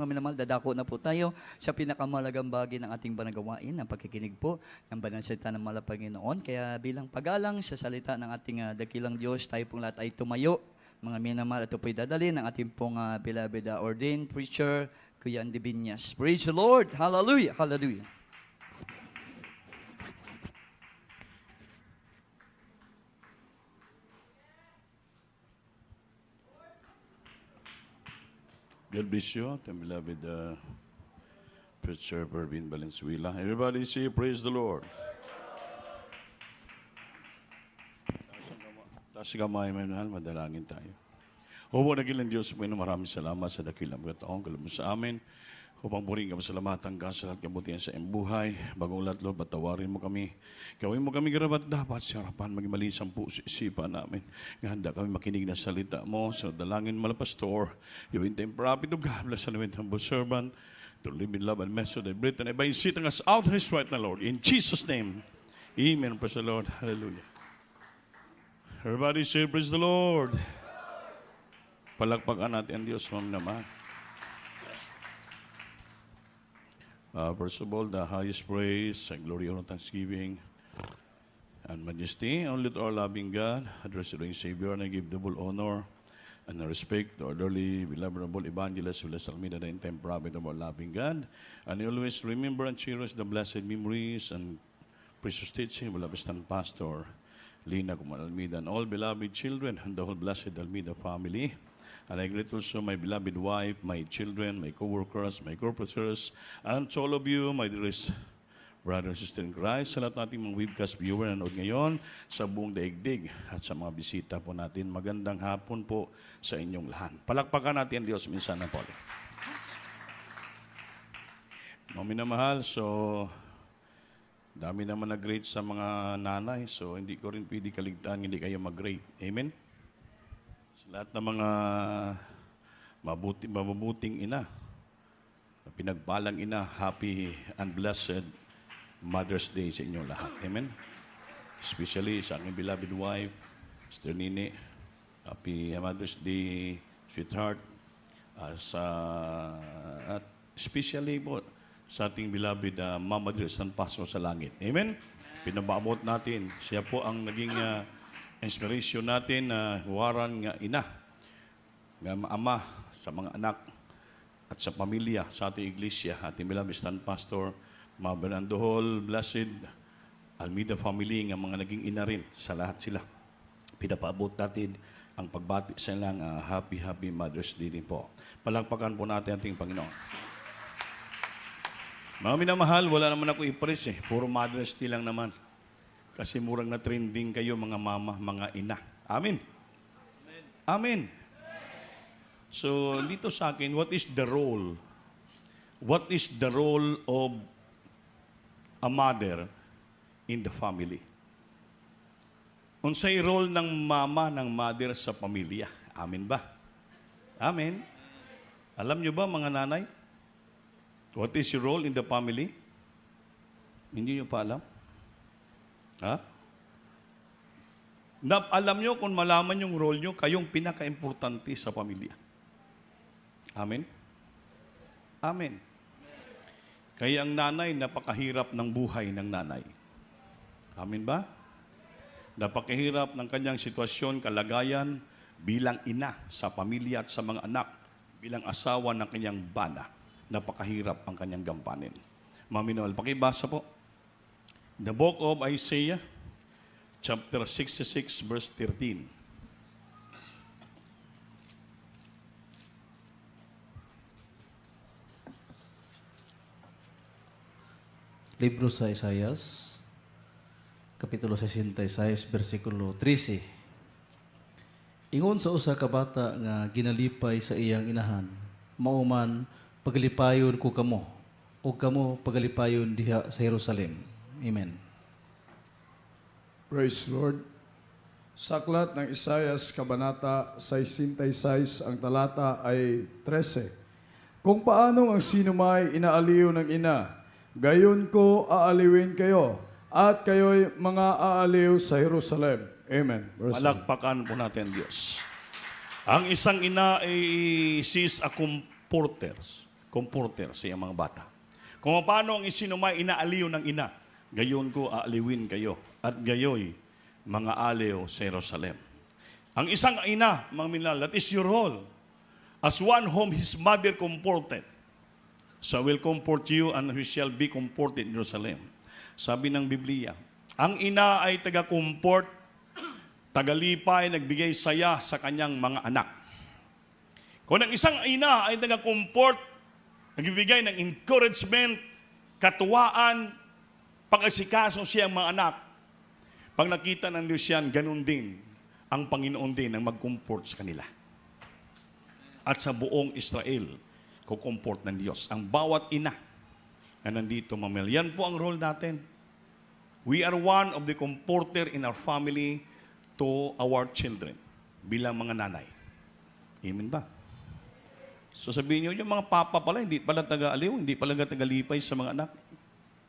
Minamahal, dadako na po tayo sa pinakamalagang bagay ng ating banagawain, ang pagkikinig po ng banal salita ng mahal na Panginoon. Kaya bilang pagalang sa salita ng ating dakilang Diyos, tayo pong lahat ay tumayo. Mga minamahal, ito po'y dadalhin ng ating pong beloved ordained preacher, Kuya Andy Binyas. Praise the Lord! Hallelujah! Hallelujah! God bless you, the beloved preacher Pervin Valenzuela. Everybody say, praise the Lord. Taas kamay, manahal, madalangin tayo. Opo, nagilang Diyos, maraming salamat sa dakilang kataong kalabot sa amin. Upang puring ka masalamatan ka sa lahat kabutihan sa iyong buhay. Bagong lahat, Lord, patawarin mo kami. Gawin mo kami garabat dapat sa harapan, maging malinis ang puso isipan namin. Nga handa kami makinig na salita mo. Sa dalangin mala pastor. You in time prophet of God, bless and humble servant. To live in love and message of Britain. And by sitting us out his right now, Lord. In Jesus' name. Amen. Praise the Lord. Hallelujah. Everybody say, praise the Lord. Palakpakan natin ang Diyos, ma'am naman. First of all, the highest praise and glory, honor, thanksgiving, and majesty only to our loving God, address the Savior, and I give double honor and respect to our dearly beloved noble evangelist, Willis Almeida, the in-time prophet of our loving God. And I always remember and cherish the blessed memories and precious teaching of our beloved pastor, Lina Kuman Almeida, and all beloved children, and the whole blessed Almeida family. And I greet also my beloved wife, my children, my co-workers, my co-professors, and to all of you, my dearest brother and sister in Christ, sa lahat nating mga webcast viewer na nanood ngayon, sa buong daigdig, at sa mga bisita po natin, magandang hapon po sa inyong lahat. Palakpakan natin ang Diyos minsan na po. Mga minamahal, so dami naman nag-grade sa mga nanay, so hindi ko rin pwede kaligtaan, hindi kayo mag-grade. Amen? Lahat ng mga mabuting ina, pinagpalang ina, happy and blessed Mother's Day sa inyong lahat. Amen? Especially sa aking beloved wife, Sister Nini, happy Mother's Day, sweetheart. At especially po sa ating beloved Mama Dres San Pasmo sa langit. Amen? Pinababot natin. Siya po ang naging inspiration natin na huwaran nga ina, nga ama sa mga anak at sa pamilya sa ating iglesia, ating beloved stand pastor, mga Benandohol, blessed Almeida family, nga mga naging ina rin sa lahat sila. Pinapaabot natin ang pagbati sa ilang happy Mother's Day din po. Palakpakan po natin ating Panginoon. Mga minamahal, wala naman ako i-preach puro Mother's Day lang naman. Kasi murang na trending kayo mga mama, mga ina. Amen? Amen. So, dito sa akin, what is the role? What is the role of a mother in the family? Unsay role ng mama, ng mother sa pamilya? Amen ba? Amen. Alam nyo ba mga nanay? What is your role in the family? Hindi nyo pa alam? Ha? Alam nyo, kung malaman yung role nyo, kayong pinaka-importante sa pamilya. Amen? Amen. Kaya ang nanay, napakahirap ng buhay ng nanay. Amen ba? Napakahirap ng kanyang sitwasyon, kalagayan, bilang ina sa pamilya at sa mga anak, bilang asawa ng kanyang bana. Napakahirap ang kanyang gampanin. Maminawal, pakibasa po. The book of Isaiah, chapter 66, verse 13. Libro sa Isaias, kapitulo 66, versikulo 13. Ingon sa usa ka bata nga ginalipay sa iyang inahan, mauman pagalipayon ko kamo, o kamo pagalipayon diha sa Jerusalem. Amen. Praise Lord. Sa aklat ng Isaias, Kabanata 66, ang talata ay 13. Kung paanong ang sinumay inaaliw ng ina, gayon ko aaliwin kayo, at kayo'y mga aaliw sa Jerusalem. Amen. Malakpakan po natin Diyos. Ang isang ina ay she's a comforter. comforter sa iyang mga bata. Kung paano ang isinumay inaaliw ng ina, gayon ko aaliwin kayo, at gayoy mga aliw sa Jerusalem. Ang isang ina, mga minal, that is your role. As one whom his mother comforted, so will comfort you and he shall be comforted in Jerusalem. Sabi ng Biblia, ang ina ay taga-comfort, tagalipay, nagbigay saya sa kanyang mga anak. Kung ang isang ina ay taga-comfort, nagbibigay ng encouragement, katuwaan, pag-asikaso siyang mga anak, pag nakita ng Diyos yan, ganun din ang Panginoon din ang mag-comfort sa kanila. At sa buong Israel, kukomport ng Diyos. Ang bawat ina na nandito, mamel. Yan po ang role natin. We are one of the comforter in our family to our children bilang mga nanay. Amen ba? So sabihin nyo, yung mga papa pala, hindi pala taga-aliw, hindi pala taga-lipay sa mga anak.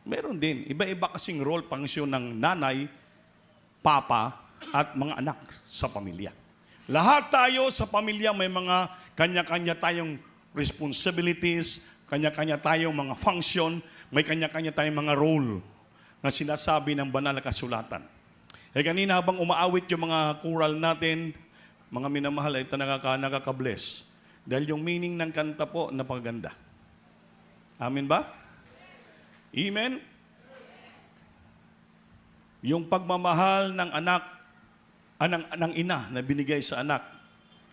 Meron din. Iba-iba kasing role, pangsyon ng nanay, papa, at mga anak sa pamilya. Lahat tayo sa pamilya may mga kanya-kanya tayong responsibilities, kanya-kanya tayong mga function, may kanya-kanya tayong mga role na sinasabi ng banal na kasulatan. Eh kanina habang umaawit yung mga choral natin, mga minamahal ay nakaka-bless. Dahil yung meaning ng kanta po, napakaganda. Amen ba? Amen? Yung pagmamahal ng anak, ng ina na binigay sa anak,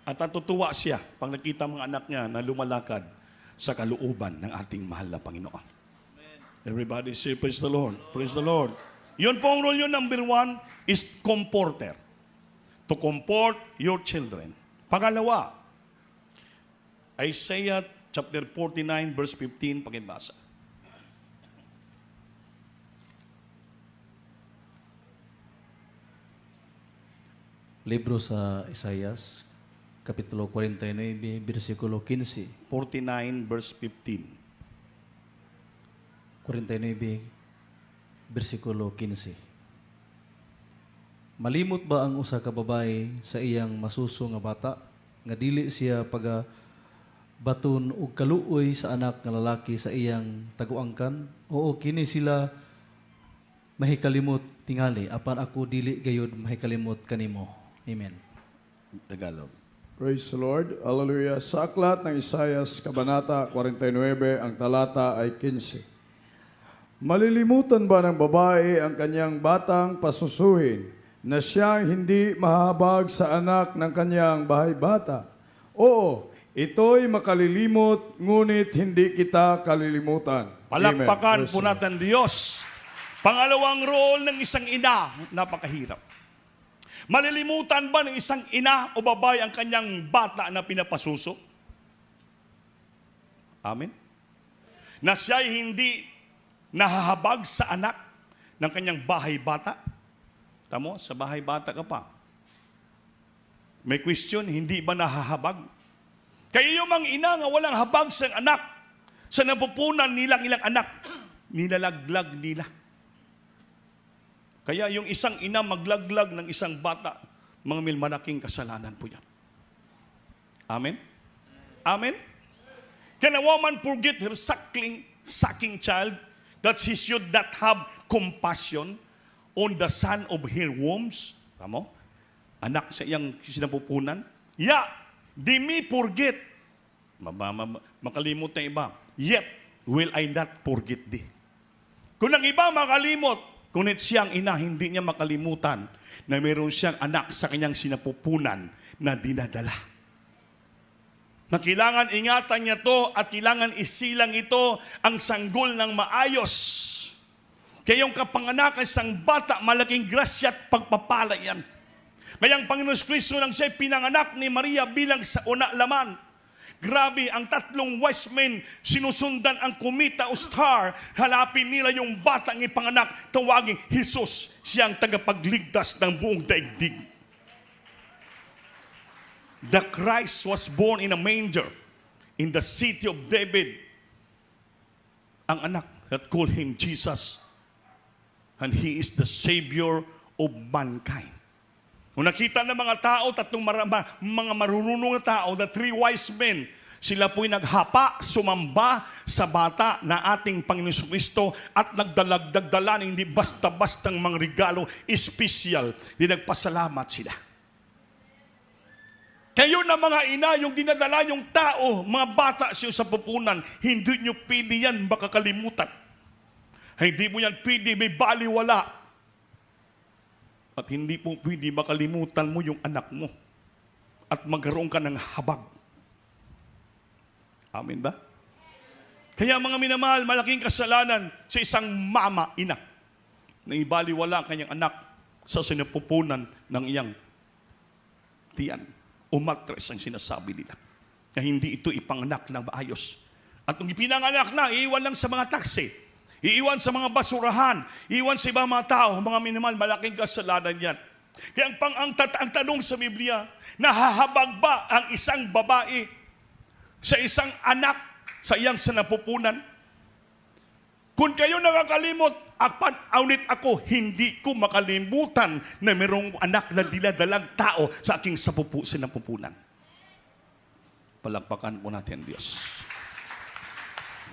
at natutuwa siya pag nakita mga anak niya na lumalakad sa kalooban ng ating mahal na Panginoon. Amen. Everybody say, praise the Lord. Praise the Lord. Yun po ang role yun. Number 1 is comforter. To comfort your children. Pangalawa, Isaiah chapter 49 verse 15, pakibasa. Libro sa Isaias, Kapitulo 49, versikulo 15. 49 verse 15. 49, versikulo 15. Malimot ba ang usa ka babae sa iyang masuso nga bata, nga dili siya paga baton og kaluoy sa anak nga lalaki sa iyang taguangkan? Oo, kini sila mahikalimot tingali, apan ako dili gayud mahikalimot kanimo. Amen. Tagalog. Praise the Lord. Hallelujah. Sa aklat ng Isaias, Kabanata 49, ang talata ay 15. Malilimutan ba ng babae ang kanyang batang pasusuhin na siyang hindi mahabag sa anak ng kanyang bahay-bata? Oo, ito'y makalilimot, ngunit hindi kita kalilimutan. Palakpakan Amen. po natin Diyos. Pangalawang role ng isang ina, napakahirap. Malilimutan ba ng isang ina o babae ang kanyang bata na pinapasuso? Amen? Na siya'y hindi nahahabag sa anak ng kanyang bahay-bata? Tamo, sa bahay-bata ka pa. May question, hindi ba nahahabag? Kaya yung mga ina nga walang habag sa anak, sa napupunan nilang ilang anak, nilalaglag nila. Kaya yung isang ina maglaglag ng isang bata, mga malaking kasalanan po yan. Amen? Amen? Can a woman forget her sucking child that she should not have compassion on the son of her wombs? Tamo? Anak sa iyang sinapupunan? Yeah, they may forget. Makalimot na iba. Yet, will I not forget thee? Kung ang iba makalimot, ngunit siyang ina, hindi niya makalimutan na mayroon siyang anak sa kanyang sinapupunan na dinadala. Na kailangan ingatan niya to at kailangan isilang ito ang sanggol ng maayos. Kaya yung kapanganakan sa isang bata, malaking grasya at pagpapala yan. Kaya ang Panginoon Kristo nang siya pinanganak ni Maria bilang sa una laman. Grabe, ang tatlong wise men, sinusundan ang kumita o star, halapin nila yung batang ipanganak, tawagin Jesus, siyang tagapagligtas ng buong daigdig. The Christ was born in a manger in the city of David. Ang anak that called him Jesus, and he is the Savior of mankind. Kung nakita ng mga tao, tatlong mga marunong na tao, the three wise men, Sila po'y naghapa, sumamba sa bata na ating Panginoon Kristo at nagdala ng hindi basta-bastang mga regalo, espesyal, di nagpasalamat sila. Kayo na mga ina, yung dinadala yung tao, mga bata siyo sa pupunan, hindi nyo pwede yan makakalimutan. Hindi mo yan pwede, may baliwala. At hindi po pwede makalimutan mo yung anak mo. At magkaroon ka ng habag. Amen ba? Kaya mga minamahal, malaking kasalanan sa isang mama, ina, na ibaliwala kanyang anak sa sinapupunan ng iyang tiyan. O matres ang sinasabi nila. Na hindi ito ipanganak ng maayos. At kung ipinanganak na, iiwan lang sa mga taksi. Iiwan sa mga basurahan. Iiwan sa ibang mga tao. Mga minimal, malaking kasalanan yan. Kaya ang tanong sa Biblia, nahahabag ba ang isang babae sa isang anak sa iyang sinapupunan? Kung kayo nakakalimot, aunit ako, hindi ko makalimutan na mayroong anak na diladalang tao sa aking sinapupunan. Palakpakan po natin, Diyos.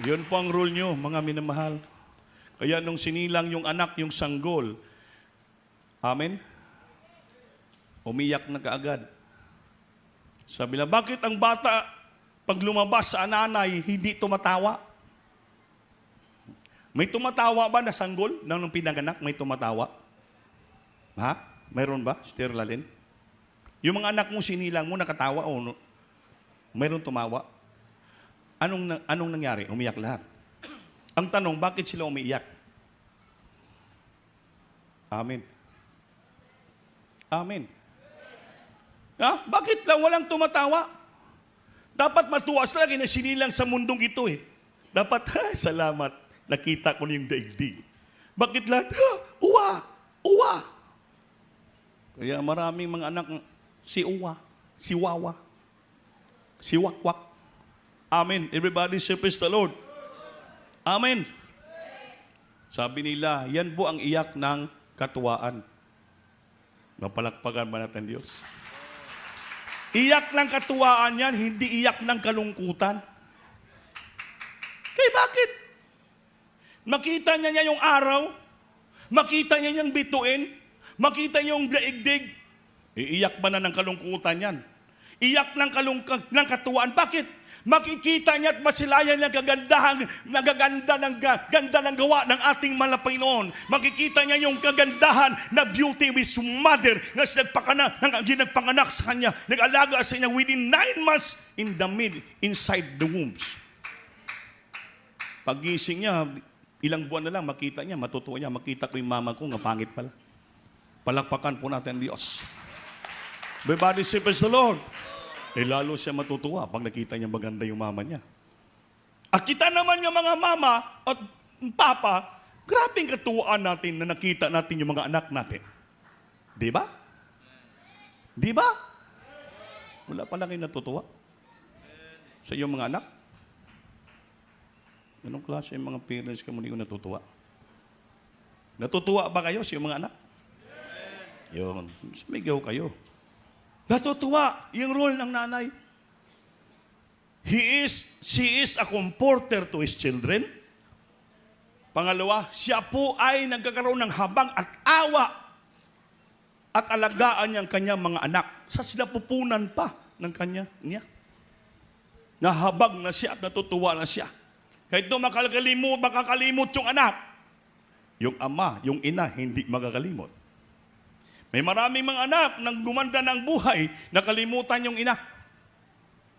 Yun po ang rule nyo, mga minamahal. Kaya nung sinilang yung anak, yung sanggol, amen? Umiyak na kaagad. Sabi na, bakit ang bata, pag lumabas sa nanay, hindi tumatawa? May tumatawa ba na sanggol nung pinanganak? May tumatawa? Ha? Mayroon ba, Sister Lalin? Yung mga anak mo sinilang mo, nakatawa o no? Mayroon tumawa? Anong nangyari? Umiyak lahat. Ang tanong, bakit sila umiiyak? Amen. Amen. Ha? Bakit lang walang tumatawa? Dapat matuwa sila, kinasinilang sa mundong ito eh. Dapat, salamat. Nakita ko na yung daigdig. Bakit lahat? Uwa! Uwa! Kaya maraming mga anak, si Uwa, si Wawa, si Wakwak. Amen. Everybody say praise the Lord. Amen. Sabi nila, yan po ang iyak ng katuwaan. Mapalakpakan ba natin Diyos? Iyak ng katuwaan yan, hindi iyak ng kalungkutan. Kaya bakit? Makita niya yung araw, makita niya yung bituin, makita niya yung daigdig, iiyak ba na ng kalungkutan yan? Iyak ng katuwaan. Bakit? Makikita niya at masilayan niya ganda ng gawa ng ating Panginoon. Makikita niya yung kagandahan na beauty with mother na nagpanganak sa kanya, nag-alaga sa kanya within 9 months inside the wombs. Pagising niya, ilang buwan na lang, makita niya, matutuwa niya, makita ko yung mama ko, nga pangit pala. Palakpakan po natin Diyos. Everybody say praise the Lord. Lalo siya matutuwa pag nakita niya maganda yung mama niya. At kita naman nga mga mama at papa, grabing katuwaan natin na nakita natin yung mga anak natin. Di ba? Di ba? Wala pa lang kayo natutuwa sa iyong mga anak. Anong klase yung mga parents ka muli ko natutuwa? Natutuwa ba kayo sa iyong mga anak? Yun. Sumigaw kayo. Natutuwa yung role ng nanay. She is a comforter to his children. Pangalawa, siya po ay nagkakaroon ng habang at awa at alagaan niyang kanyang mga anak. Sa sila pupunan pa ng niya. Nahabag na siya at natutuwa na siya. Kahit doon makakalimot yung anak. Yung ama, yung ina, hindi makakalimot. May maraming mga anak nang gumanda ng buhay, nakalimutan yung ina.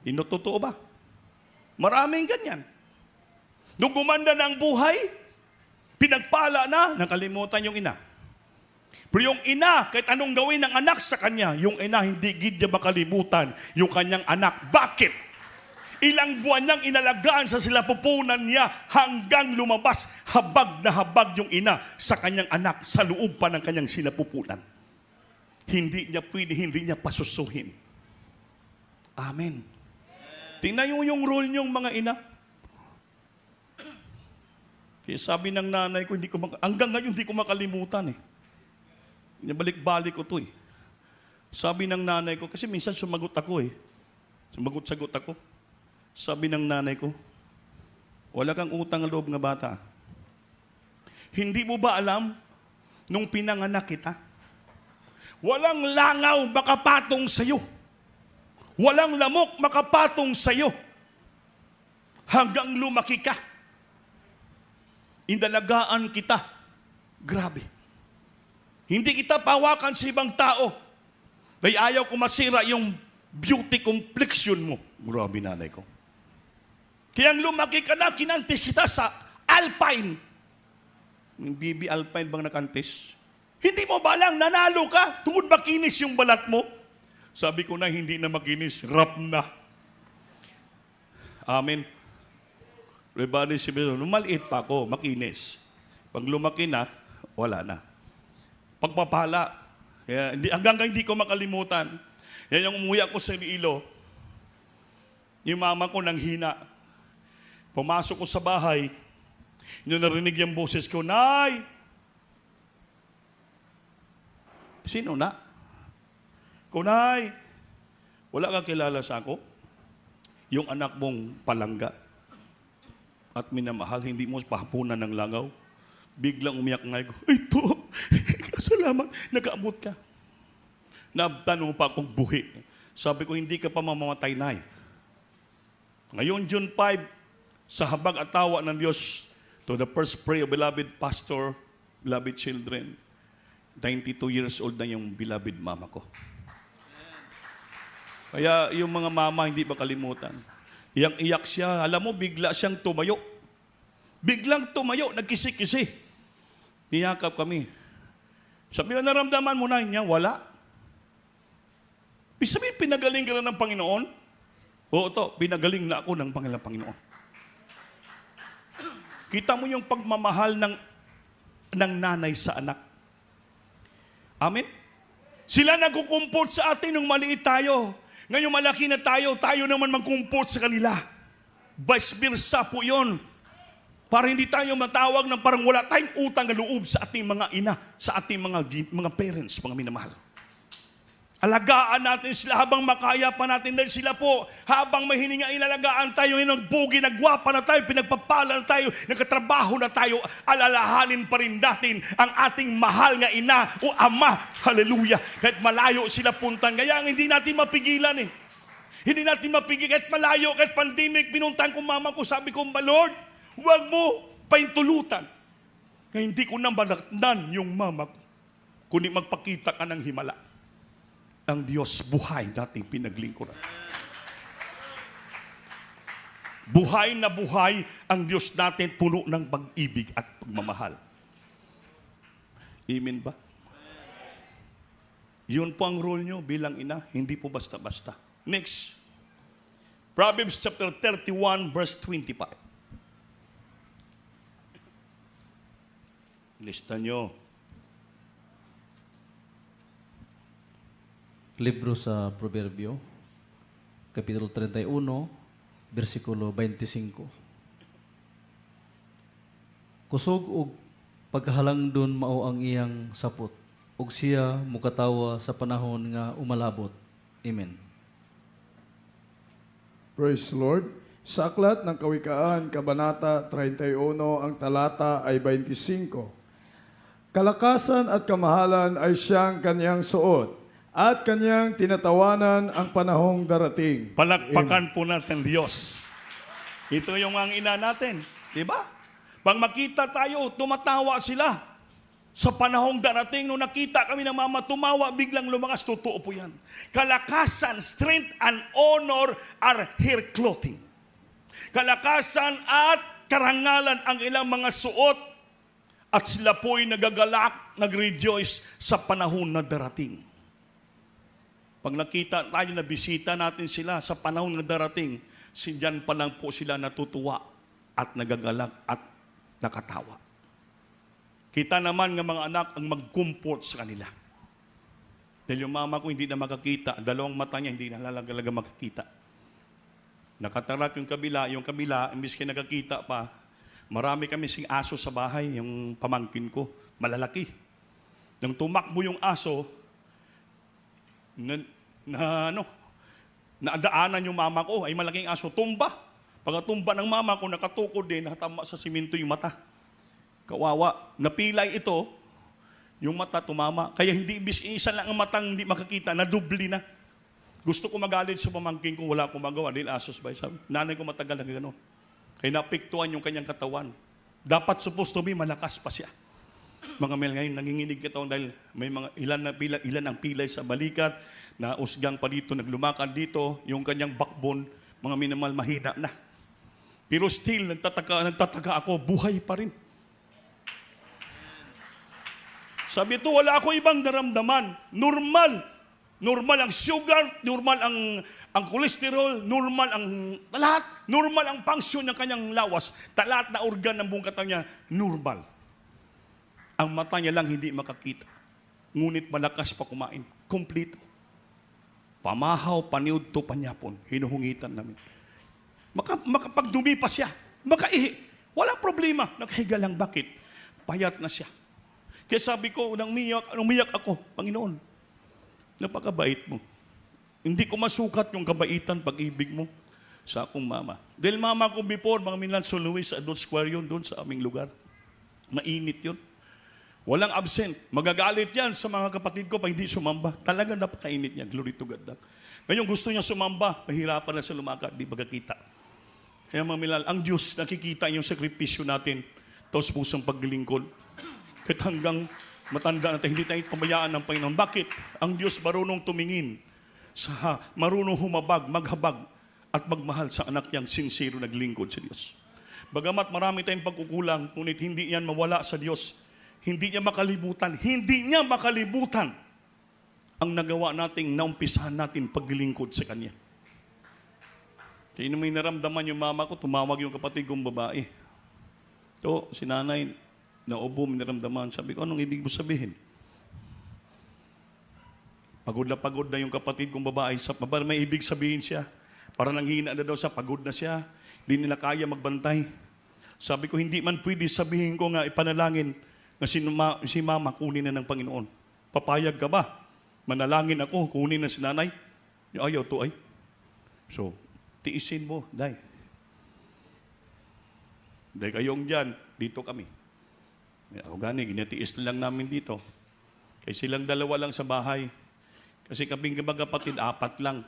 Totoo ba? Maraming ganyan. Nung gumanda ng buhay, pinagpala na, nakalimutan yung ina. Pero yung ina, kahit anong gawin ng anak sa kanya, yung ina hindi gid niya makalimutan yung kanyang anak. Bakit? Ilang buwan niyang inalagaan sa silapupunan niya hanggang lumabas, habag na habag yung ina sa kanyang anak sa loob pa ng kanyang silapupunan. Hindi niya pwede, hindi niya pasusuhin. Amen. Tingnan niyo yung role niyong mga ina. Kaya sabi ng nanay ko, hanggang ngayon hindi ko makalimutan eh. Balik-balik ko to eh. Sabi ng nanay ko, kasi minsan sumagot ako eh. Sumagot-sagot ako. Sabi ng nanay ko, wala kang utang na loob nga bata. Hindi mo ba alam, nung pinanganak kita, walang langaw makapatong sa'yo. Walang lamok makapatong sa'yo. Hanggang lumaki ka. Indalagaan kita. Grabe. Hindi kita pawakan sa ibang tao. Dahil ayaw ko masira yung beauty complexion mo. Grabe, nanay ko. Kaya lumaki ka na, kinantis kita sa Alpine. Yung BB Alpine bang nakantis? Hindi mo ba lang nanalo ka? Tungod makinis yung balat mo? Sabi ko na hindi na makinis, rap na. Amen. Everybody sabi, maliit pa ako, makinis. Pag lumaki na, wala na. Pagpapala, hanggang hindi ko makalimutan. Yan yung umuwi ako sa Iloilo. Yung mama ko nang hina. Pumasok ko sa bahay, yun narinig yung boses ko, Nay! Sino na? Kunay, wala kang kilala sa ako? Yung anak mong palangga at minamahal, hindi mo pahapunan ng langaw. Biglang umiyak nga ako, ito, salamat, nag-aabot ka. Nabtanong pa akong buhi. Sabi ko, hindi ka pa mamamatay, Nay. Ngayon, June 5, sa habag at tawa ng Diyos, to the first prayer, beloved pastor, beloved children, 92 years old na yung beloved mama ko. Kaya yung mga mama hindi ba kalimutan. Iyak siya, alam mo, bigla siyang tumayo. Biglang tumayo, nagkisi-kisi. Niyakap kami. Sabi na, naramdaman mo na niya, wala. Sabi, pinagaling ka na ng Panginoon? Oo to, pinagaling na ako ng Panginoon. Kita mo yung pagmamahal ng nanay sa anak. Amen? Sila nagkukumport sa atin nung maliit tayo. Ngayon malaki na tayo naman magkumport sa kanila. Vice versa po yun. Para hindi tayo matawag ng parang wala tayong utang na loob sa ating mga ina, sa ating mga parents, mga minamahal. Alagaan natin sila habang makaya pa natin dahil sila po, habang may hininga inalagaan tayo, nagbugi, nagwapa na tayo, pinagpapala na tayo, nagkatrabaho na tayo, alalahanin pa rin natin ang ating mahal nga ina o ama. Hallelujah. Kahit malayo sila puntan, kaya hindi natin mapigilan eh. Hindi natin mapigil kahit malayo, kahit pandemic, pinuntan ko mama ko, sabi ko, Lord, huwag mo paintulutan. Kaya hindi ko na malaknan yung mama ko, kundi magpakita ka ng himala. Ang Diyos buhay nating pinaglingkuran. Buhay na buhay ang Diyos natin, puno ng pag-ibig at pagmamahal. Amen ba? Yun po ang role nyo bilang ina, hindi po basta-basta. Next. Proverbs chapter 31 verse 25. Lista nyo. Libro sa Proverbio, Kapitulo 31, versikulo 25. Kusog og paghahalangdon mao ang iyang sapot, ug siya mukatawa sa panahon nga umalabot. Amen. Praise the Lord. Sa aklat ng Kawikaan, Kabanata 31, ang talata ay 25. Kalakasan at kamahalan ay siyang kanyang suot, at kanyang tinatawanan ang panahong darating. Palakpakan po natin Diyos. Ito yung ang ina natin. Diba? Pag makita tayo, tumatawa sila. Sa panahong darating, nung nakita kami ng mama tumawa, biglang lumakas. Totoo po yan. Kalakasan, strength, and honor are her clothing. Kalakasan at karangalan ang ilang mga suot. At sila po'y nagagalak, nag-rejoice sa panahon na darating. Pag nakita tayo na bisita natin sila sa panahon na darating, sindiyan pa lang po sila natutuwa at nagagalak at nakatawa. Kita naman ng mga anak ang mag-comfort sa kanila. Dahil yung mama ko hindi na makakita, dalawang mata niya hindi na talaga makakita. Nakatarak yung kabila, imbis kayo nakakita pa, marami kami sing aso sa bahay, yung pamangkin ko, malalaki. Nang tumakbo yung aso, naadaanan yung mama ko, ay malaking aso, tumba. Pagkatumba ng mama ko, nakatukod din, nakatama sa simento yung mata. Kawawa. Napilay ito, yung mata tumama. Kaya hindi, isa lang ang matang hindi makakita, nadubli na. Gusto ko magalit sa pamangkin ko, wala akong magawa. Dahil asos ba? Sabi, nanay ko matagal na gano'n. Kaya napiktuan yung kanyang katawan. Dapat supposed to be, malakas pa siya. Mga mel ngayon, nanginginig ka taon dahil may mga ilan ang pilay sa balikat, na usgang pa dito, naglumakad dito, yung kanyang backbone, mga minimal, mahina na. Pero still, nagtataka ako, buhay pa rin. Sabi ito, wala ako ibang naramdaman. Normal ang sugar, normal ang cholesterol, normal ang lahat, normal ang function ng kanyang lawas, lahat na organ ng buong katawan niya, normal. Ang mata niya lang hindi makakita. Ngunit malakas pa kumain. Kompleto. Pamahaw, paniud to, panyapon. Hinuhungitan namin. Makapagdumi pa siya. Makaihi. Walang problema. Nakahiga lang. Bakit? Payat na siya. Kaya sabi ko, umiyak ako, Panginoon, napakabait mo. Hindi ko masukat yung kabaitan, pag-ibig mo sa akong mama. Dahil mama ko before, mga Milan San Luis, sa Adult Square yun, doon sa aming lugar. Mainit yun. Walang absent. Magagalit yan sa mga kapatid ko pag hindi sumamba. Talaga napakainit niya. Glory to God. Ngayon gusto niya sumamba, mahirapan na sa lumakad, di magkakita. Kaya mga Milan, ang Diyos nakikita yung sakripisyo natin, taos pusang paglilingkod. Kahit hanggang matanda natin, hindi tayo pabayaan ng Panginoon. Bakit? Ang Diyos marunong tumingin, marunong humabag, maghabag, at magmahal sa anak niyang sincero naglingkod sa Diyos. Bagamat marami tayong pagkukulang, ngunit hindi yan mawala sa Diyos. Hindi niya makalibutan ang nagawa nating naumpisahan natin paglilingkod sa Kanya. Kaya may naramdaman yung mama ko, tumawag yung kapatid kong babae. So, si nanay, naubo, may naramdaman. Sabi ko, anong ibig mo sabihin? Pagod na yung kapatid kong babae. May ibig sabihin siya. Para nanghina na daw siya, pagod na siya. Hindi nila kaya magbantay. Sabi ko, hindi man pwede sabihin ko nga ipanalangin na si mama kunin na ng Panginoon. Papayag ka ba? Manalangin ako, kunin na si nanay? Ayaw to ay. So, tiisin mo, day. Day kayong dyan, dito kami. Ako gani, ginatiis lang namin dito. Kaya silang dalawa lang sa bahay. Kasi kaming kapatid, 4 lang.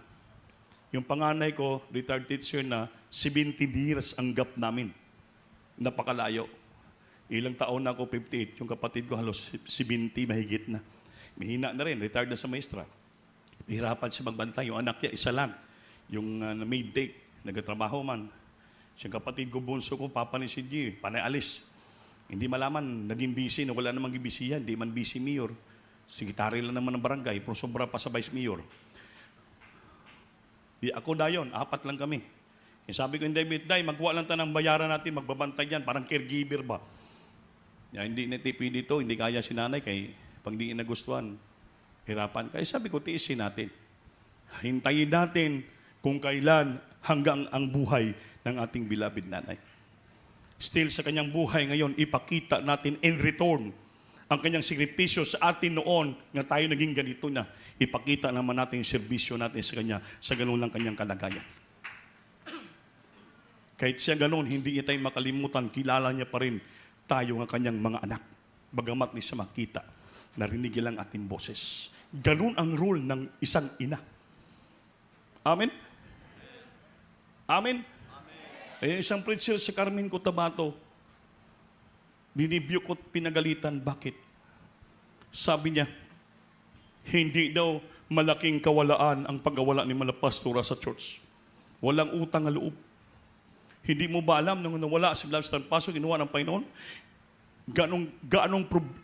Yung panganay ko, retired teacher na, 70 years ang gap namin. Napakalayo. Ilang taon na ako, 58. Yung kapatid ko halos 70, mahigit na. Mahina na rin, retired na sa maestra. Hirapan siya magbantay. Yung anak niya, isa lang. Yung maid date, nagtatrabaho man. Siyang kapatid ko, bunso ko, papa ni si G, panay alis. Hindi malaman, naging busy na wala namang busy yan. Hindi man busy mayor. Sekretary lang naman ng barangay, pero sobra pa sa vice mayor. Di ako dayon, 4 lang kami. Sabi ko, hindi, magkuha lang tayo ng bayaran natin, magbabantay yan, parang caregiver ba? Hindi natipi dito, hindi kaya si nanay, kay pag di nagustuhan, hirapan. Kaya sabi ko, tiisin natin. Hintayin natin kung kailan hanggang ang buhay ng ating beloved nanay. Still sa kanyang buhay ngayon, ipakita natin in return ang kanyang sakripisyo sa atin noon nga tayo naging ganito na. Ipakita naman natin yung serbisyo natin sa kanya sa ganun lang kanyang kalagayan. Kahit siya ganun, hindi niya tayo makalimutan, kilala niya pa rin tayo ng kanyang mga anak. Bagamat ni sa makita, narinig niya lang ating boses. Ganun ang role ng isang ina. Amen? Amen? Eh, isang preacher sa Carmen Cotabato, dinibyo ko't pinagalitan. Bakit? Sabi niya, hindi daw malaking kawalaan ang pagkawala ni Malapastura sa church. Walang utang na loob. Hindi mo ba alam nung nawala si Beloved Stan Paso, ginawa ng Panginoon?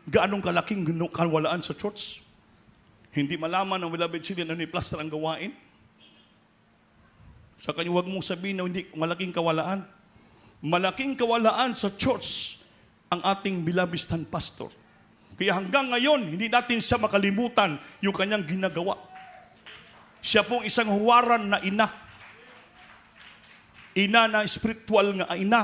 Gaanong kalaking kawalaan sa church? Hindi malaman ng Beloved Children ano ni Plaster ang gawain? Sa kanya, huwag mong sabihin na hindi malaking kawalaan. Malaking kawalaan sa church ang ating Beloved Stan Pastor. Kaya hanggang ngayon, hindi natin siya makalimutan yung kanyang ginagawa. Siya pong isang huwaran na ina. Ina na spiritual nga ina.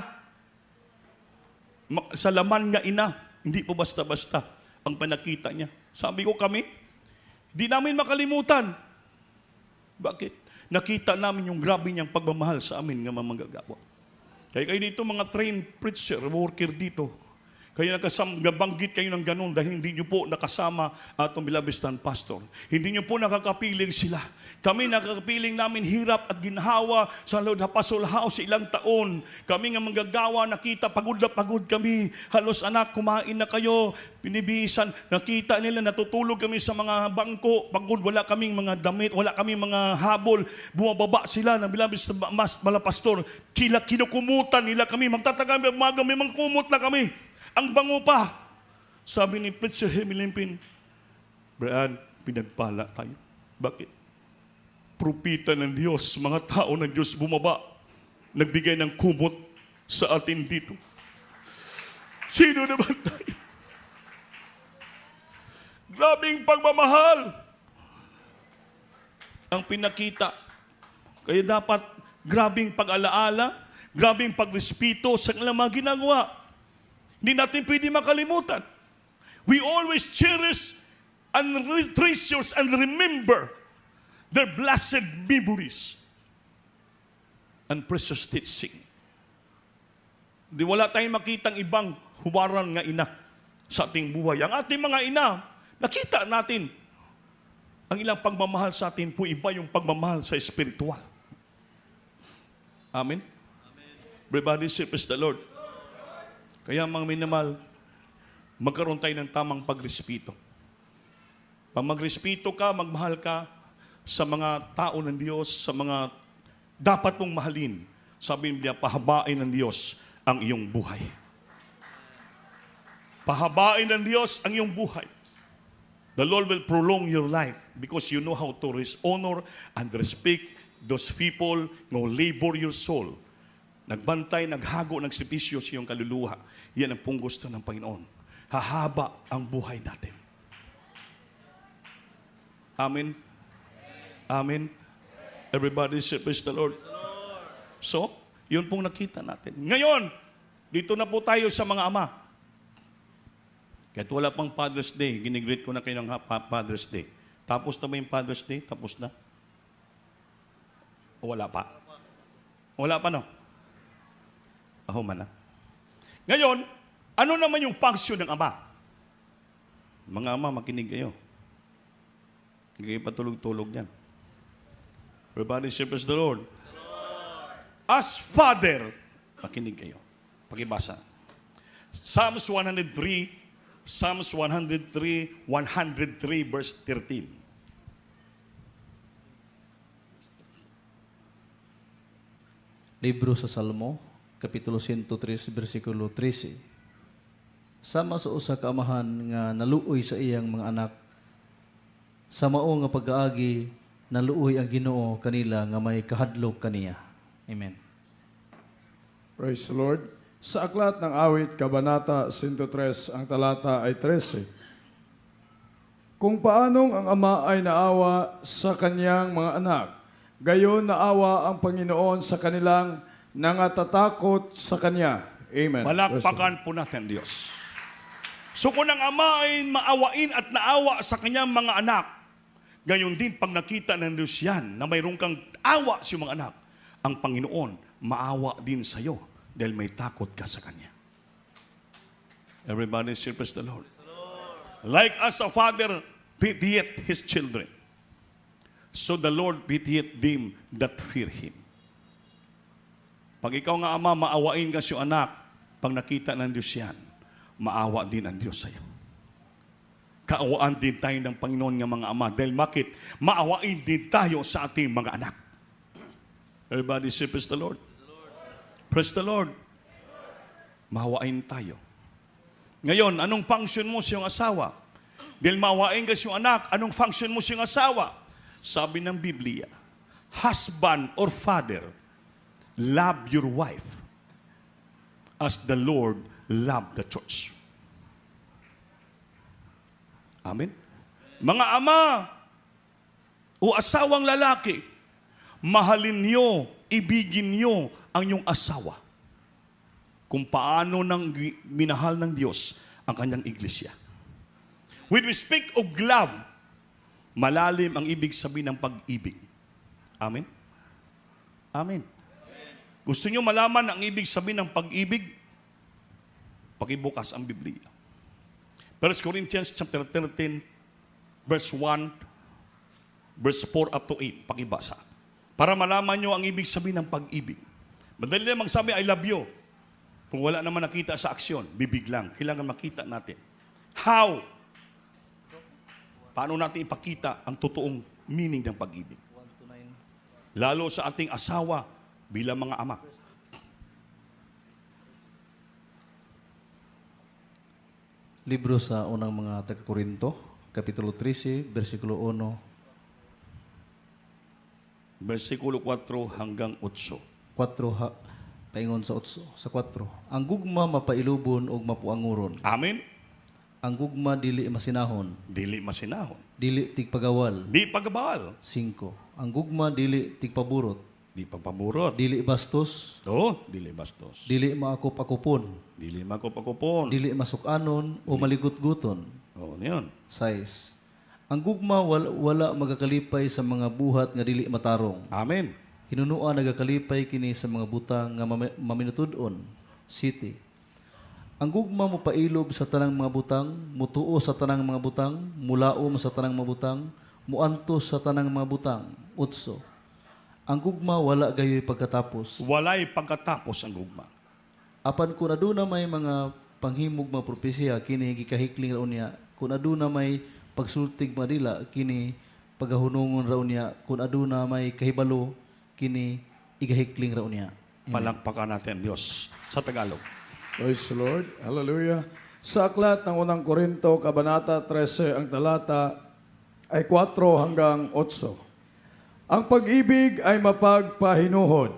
Sa laman nga ina. Hindi po basta-basta ang panakita niya. Sabi ko kami, hindi namin makalimutan. Bakit? Nakita namin yung grabe niyang pagmamahal sa amin nga mamagagawa. Kaya kayo dito mga trained preacher, worker dito. Kaya nabanggit kayo ng ganun dahil hindi nyo po nakasama atong bilabistan pastor. Hindi nyo po nakakapiling sila. Kami nakakapiling namin hirap at ginhawa sa Lord Hapasol House ilang taon. Kami nga manggagawa, nakita pagod na pagod kami. Halos anak, kumain na kayo, pinibisan. Nakita nila, natutulog kami sa mga bangko. Pagod, wala kaming mga damit, wala kaming mga habol. Bumababa sila ng bilabistan pastor. Kinukumutan nila kami. Magtatagal, umaga, may mangkumot na kami. Ang bango pa. Sabi ni Preacher Hemilimpin, Brad, pinagpala tayo. Bakit? Propita ng Diyos, mga tao ng Diyos bumaba, nagbigay ng kumot sa atin dito. Sino naman tayo? Grabing pagmamahal ang pinakita. Kaya dapat grabing pag-alaala, grabing pagrespeto sa kanilang mga ginagawa. Hindi natin pwede makalimutan. We always cherish and treasure and remember their blessed memories and precious teaching. Di wala tayong makitang ibang huwaran nga ina sa ating buhay. Ang ating mga ina, nakita natin ang ilang pagmamahal sa atin po iba yung pagmamahal sa espiritual. Amen? Everybody say, praise the Lord. Kaya mga minamahal, magkaroon tayo ng tamang pagrespeto. Pag magrespeto ka, magmahal ka sa mga tao ng Diyos, sa mga dapat mong mahalin. Sabi niya, pahabain ng Diyos ang iyong buhay. Pahabain ng Diyos ang iyong buhay. The Lord will prolong your life because you know how to honor and respect those people who labor your soul. Nagbantay, naghago, nagsipisyo sa iyong kaluluha. Yan ang pong gusto ng Panginoon. Hahaba ang buhay natin. Amen. Amen. Everybody say, praise the Lord. So, yun pong nakita natin. Ngayon, dito na po tayo sa mga ama. Kahit wala pang Father's Day, ginigreet ko na kayo ng Father's Day. Tapos na ba yung Father's Day? Tapos na? O wala pa? Wala pa, no? Aho man na. Ngayon, ano naman yung function ng ama? Mga ama, makinig kayo. Hindi kayo patulog-tulog yan. Everybody say, praise the Lord. As Father, makinig kayo. Pakibasa. Psalms 103, 103 verse 13. Libro sa Salmo, Kapitulo 103, versikulo 13. Sama sa usa ka amahan nga naluoy sa iyang mga anak, sa mao nga pag-aagi, naluoy ang Ginoo kanila nga may kahadlok kaniya. Amen. Praise the Lord. Sa aklat ng awit, Kabanata 103, ang talata ay 13. Kung paanong ang ama ay naawa sa kanyang mga anak, gayon naawa ang Panginoon sa kanilang nangatatakot sa Kanya. Amen. Palakpakan po natin, Diyos. So kung ang ama ay maawain at naawa sa kanyang mga anak, gayon din pag nakita ng Diyos yan na mayroon kang awa sa mga anak, ang Panginoon maawa din sa iyo dahil may takot ka sa Kanya. Everybody say, praise the Lord. Like as a father pitieth his children, so the Lord pitieth them that fear Him. Pag ikaw nga ama, maawain ka sa anak, pag nakita ng Diyos yan, maawa din ang Diyos sa iyo. Kaawaan din tayo ng Panginoon ng mga ama. Dahil bakit? Maawain din tayo sa ating mga anak. Everybody say, praise the Lord. Praise the Lord. Maawain tayo. Ngayon, anong function mo sa iyong asawa? Dahil maawain ka sa iyong anak, anong function mo sa iyong asawa? Sabi ng Biblia, husband or father, love your wife as the Lord loved the church. Amen? Mga ama o asawang lalaki, mahalin niyo, ibigin niyo ang inyong asawa kung paano nang minahal ng Diyos ang kanyang iglesia. When we speak of love, malalim ang ibig sabihin ng pag-ibig. Amen? Amen. Gusto nyo malaman ang ibig sabihin ng pag-ibig? Pakibukas ang Biblia. 1 Corinthians chapter 13, verse 1, verse 4 up to 8. Pakibasa. Para malaman nyo ang ibig sabihin ng pag-ibig. Madali lang magsabi, I love you. Kung wala naman nakita sa aksyon, bibig lang. Kailangan makita natin. How? Paano natin ipakita ang totoong meaning ng pag-ibig? Lalo sa ating asawa bilang mga ama. Libro sa unang mga taga-Korinto, Kapitulo 13, versikulo 1. Versikulo 4 hanggang 8. 4 paingon sa 8 sa 4. Ang gugma mapailubon og mapuanguron. Amen? Ang gugma dili masinahon, Dili masinahon. dili tigpagawal. Di pagbabal. 5. Ang gugma dili tigpaburot, Di pagpaburot. dili bastos, Dili bastos. dili maakop-akopon, Dili makopakopon. dili masukanon o maligut-guton. Niyon. 6. Ang gugma wala magakalipay sa mga buhat nga dili matarong. Amen. Hinunuan nagakalipay kini sa mga butang nga maminutudon. 7. Ang gugma mo pailob sa tanang mga butang, mutuo sa tanang mga butang, mulaom sa tanang mga butang, muantos sa tanang mga butang. 8. Ang gugma wala gayoy pagkatapos. Walay pagkatapos ang gugma. Apan kung aduna may mga panghimog mga propesya kini gikahikling raon niya, kung aduna may pagsultig mga dila kini pagahunungon raon niya, kung aduna may kahibalo kini igahikling raon niya. Palakpakan natin Diyos sa Tagalog. Praise the Lord. Hallelujah. Sa aklat ng unang Korinto, Kabanata 13, ang talata ay 4 hanggang 8. Ang pag-ibig ay mapagpahinuhod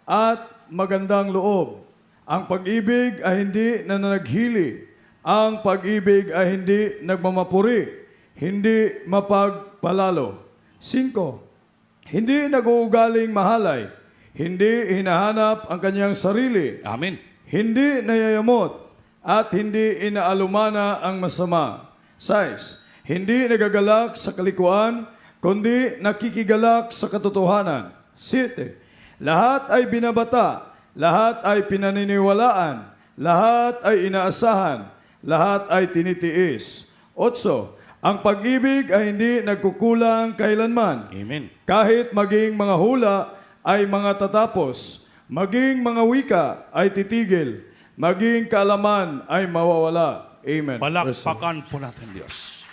at magandang loob. Ang pag-ibig ay hindi nanaghili. Ang pag-ibig ay hindi nagmamapuri. Hindi mapagpalalo. 5. Hindi nag-uugaling mahalay. Hindi hinahanap ang kanyang sarili. Amen. Hindi nayayamot at hindi inaalumana ang masama. 6. Hindi nagagalak sa kalikuan, kundi nakikigalak sa katotohanan. 7. Lahat ay binabata, lahat ay pinaniniwalaan, lahat ay inaasahan, lahat ay tinitiis. 8. Ang pag-ibig ay hindi nagkukulang kailanman. Amen. Kahit maging mga hula ay mga tatapos, maging mga wika ay titigil, maging kaalaman ay mawawala. Amen. Palakpakan po natin Diyos.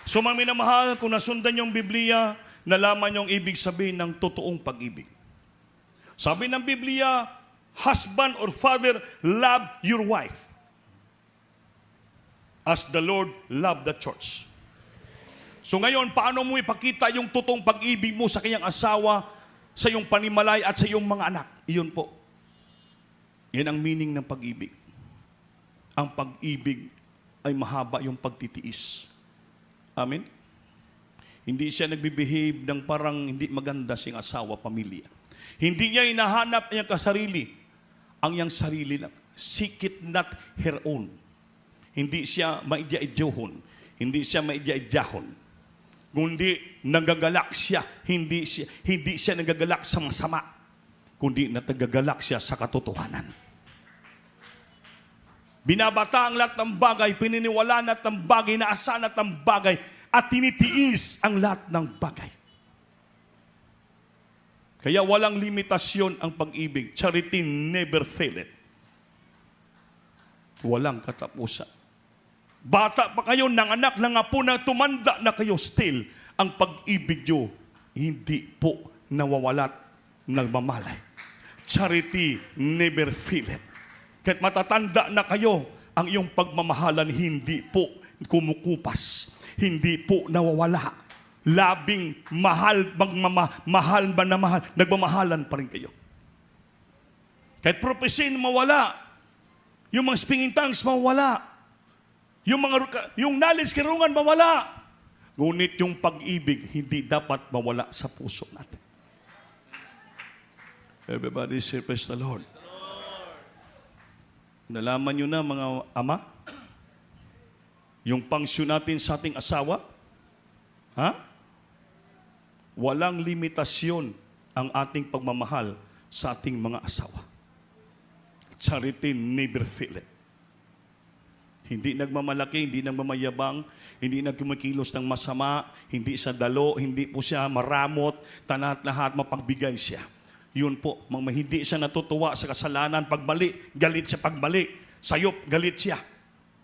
So mga minamahal, kung nasundan yung Biblia, nalaman yung ibig sabihin ng totoong pag-ibig. Sabi ng Biblia, husband or father, love your wife as the Lord loved the church. So ngayon, paano mo ipakita yung totoong pag-ibig mo sa kanyang asawa, sa iyong panimalay at sa iyong mga anak? Iyon po. Yan ang meaning ng pag-ibig. Ang pag-ibig ay mahaba yung pagtitiis. Amen? Hindi siya nagbibehave ng parang hindi maganda siyang asawa, pamilya. Hindi niya hinahanap ang iyang kasarili. Ang iyang sarili lang. Seek it not her own. Hindi siya maidya-idyohon. Hindi siya maidya-idyahon. Kundi nagagalak siya, hindi siya nagagalak sa masama, kundi nagagalak siya sa katotohanan. Binabata ang lahat ng bagay, pininiwalaan at ng bagay, naasahan at ng bagay, at tinitiis ang lahat ng bagay. Kaya walang limitasyon ang pag-ibig. Charity never faileth. Walang katapusan. Bata pa kayo, nanganak, nangapo na, tumanda na kayo, still, ang pag-ibig nyo, hindi po nawawalat, nagmamalay. Charity never faileth. Kahit matatanda na kayo, ang iyong pagmamahalan hindi po kumukupas. Hindi po nawawala. Labing mahal, mahal ba na mahal, nagmamahalan pa rin kayo. Kahit prophecy mawala, yung mga speaking tongues mawala, yung knowledge, karungan, mawala. Ngunit yung pag-ibig, hindi dapat mawala sa puso natin. Everybody say, praise the Lord. Nalaman nyo na, mga ama, yung pangsyon natin sa ating asawa, walang limitasyon ang ating pagmamahal sa ating mga asawa. Charity never faileth. Hindi nagmamalaki, hindi nagmamayabang, hindi nagkumikilos ng masama, hindi siya dalo, hindi po siya maramot, tana't lahat mapagbigay siya. Yun po, hindi siya natutuwa sa kasalanan. Pagbali, galit siya pagbali. Sayop, galit siya.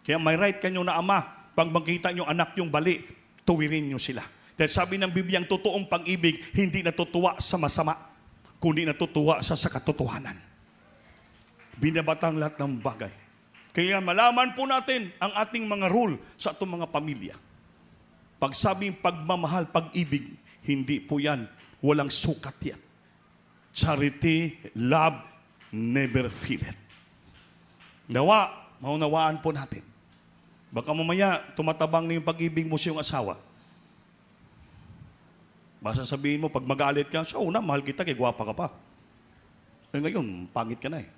Kaya may right kanyo na ama, pag makita nyo anak yung bali, tuwirin nyo sila. Dahil sabi ng Biblia, ang totoong pag-ibig, hindi natutuwa sa masama, kundi natutuwa sa katotohanan. Binabatang lahat ng bagay. Kaya malaman po natin ang ating mga rule sa itong mga pamilya. Pag sabing pagmamahal, pag-ibig, hindi po yan. Walang sukat yan. Charity, love, never faileth. Nawa, maunawaan po natin. Baka mamaya, tumatabang na yung pag-ibig mo sa iyong asawa. Basta sabihin mo, pag magalit ka, so una, mahal kita, kaya gwapa ka pa. Eh ngayon, pangit ka na eh.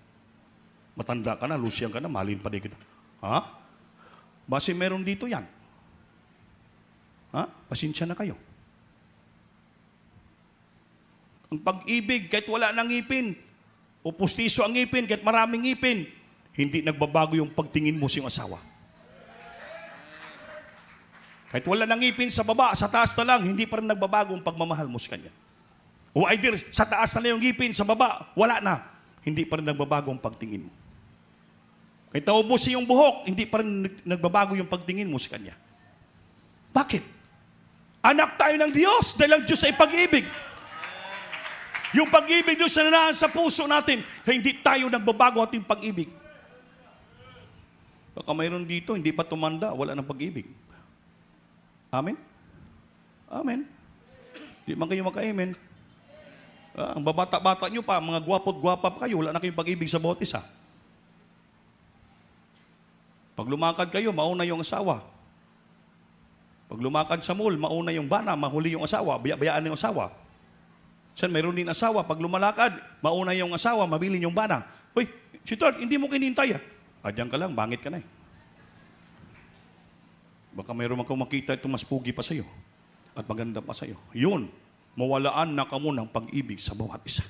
Matanda ka na, lusyang ka na, mahalin pa din kita. Ha? Base meron dito yan. Ha? Pasensya na kayo. Ang pag-ibig, kahit wala nang ngipin, o pustiso ang ngipin, kahit maraming ngipin, hindi nagbabago yung pagtingin mo sa iyong asawa. Kahit wala nang ngipin sa baba, sa taas na lang, hindi pa rin nagbabago ang pagmamahal mo sa kanya. O either sa taas na lang yung ngipin, sa baba, wala na. Hindi pa rin nagbabago ang pagtingin mo. Kahit naubos yung buhok, hindi pa rin nagbabago yung pagtingin mo sa kanya. Bakit? Anak tayo ng Diyos dahil ang Diyos ay pag-ibig. Yung pag-ibig Diyos na nanaan sa puso natin, kaya hindi tayo nagbabago ating pag-ibig. Baka mayroon dito, hindi pa tumanda, wala ng pag-ibig. Amen? Amen. Hindi man kayo maka-amen. Ang babata-bata nyo pa, mga gwapot-gwapa pa kayo, wala na kayong pag-ibig sa bawat isa. Pag lumakad kayo, mauna yung asawa. Pag lumakad sa mall, mauna yung bana, mahuli yung asawa, bayaan yung asawa. Saan mayroon din asawa, pag lumalakad, mauna yung asawa, mabili yung bana. Uy, sweetheart, hindi mo kinintay ah. Adyan ka lang, bangit ka na eh. Baka mayroon man kang makita itong mas pugi pa sa'yo at maganda pa sa'yo. Yun, mawalaan na kamo ng pag-ibig sa bawat isa.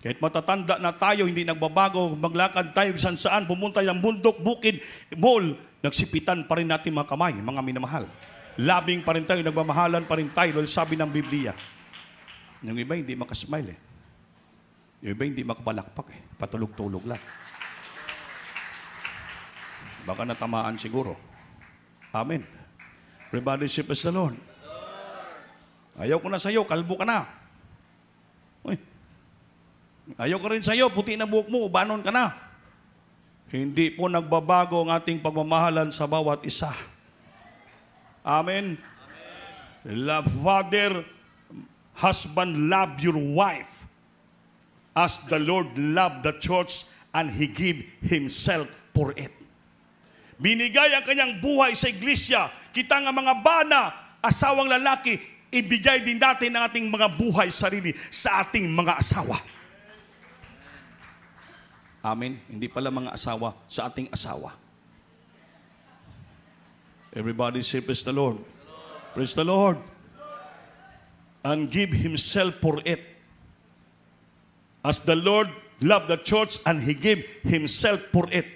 Kahit matatanda na tayo, hindi nagbabago, maglakad tayo saan, pumunta yung bundok, bukid, mall, nagsipitan pa rin natin mga kamay, mga minamahal. Labing pa rin tayo, nagmamahalan pa rin tayo, dahil sabi ng Biblia. Yung iba hindi makasmile eh. Yung iba hindi makapalakpak eh. Patulog-tulog lang. Baka natamaan siguro. Amen. Everybody say praise the Lord. Ayaw ko na sa'yo, kalbo ka na. Uy. Ayaw ko rin sa'yo, puti na buhok mo, banon ka na. Hindi po nagbabago ang ating pagmamahalan sa bawat isa. Amen. Love, father, husband, love your wife as the Lord loved the church and He gave Himself for it. Binigay ang kanyang buhay sa iglesia. Kita nga mga bana, asawang lalaki, ibigay din natin ang ating mga buhay sarili sa ating mga asawa. Amen. Hindi pala mga asawa, sa ating asawa. Everybody say, praise the Lord. Praise the Lord. And give Himself for it. As the Lord loved the church and He gave Himself for it.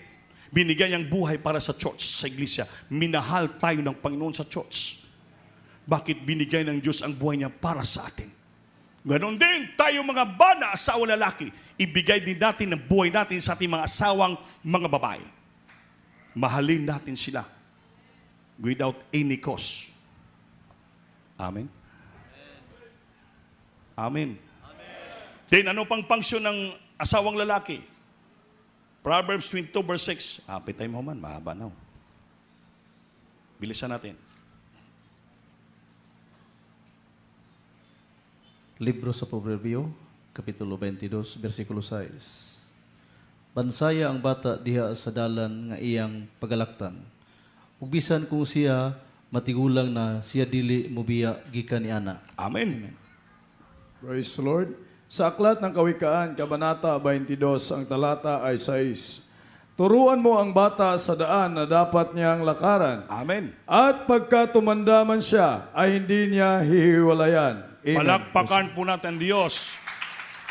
Binigay ang buhay para sa church, sa iglesia. Minahal tayo ng Panginoon sa church. Bakit binigay ng Diyos ang buhay niya para sa atin? Ganon din, tayo mga bana, asawa lalaki, ibigay din natin ang buhay natin sa ating mga asawang mga babae. Mahalin natin sila without any cost. Amen? Amen. Then ano pang function ng asawang lalaki? Proverbs 22 verse 6. Happy time ho man, mahaba na. Bilisan natin. Libro sa Proverbio, Kapitulo 22, versikulo 6. Bansaya ang bata diha sa dalan nga iyang pagalaktan. Ug bisan kung siya matigulang na, siya dili mobiya gikan ni ana. Amen. Praise the Lord. Sa Aklat ng Kawikaan, Kabanata 22, ang talata ay 6. Turuan mo ang bata sa daan na dapat niyang lakaran. Amen. At pagka tumanda man siya, ay hindi niya hihiwalayan. Amen. Palakpakan po natin Diyos.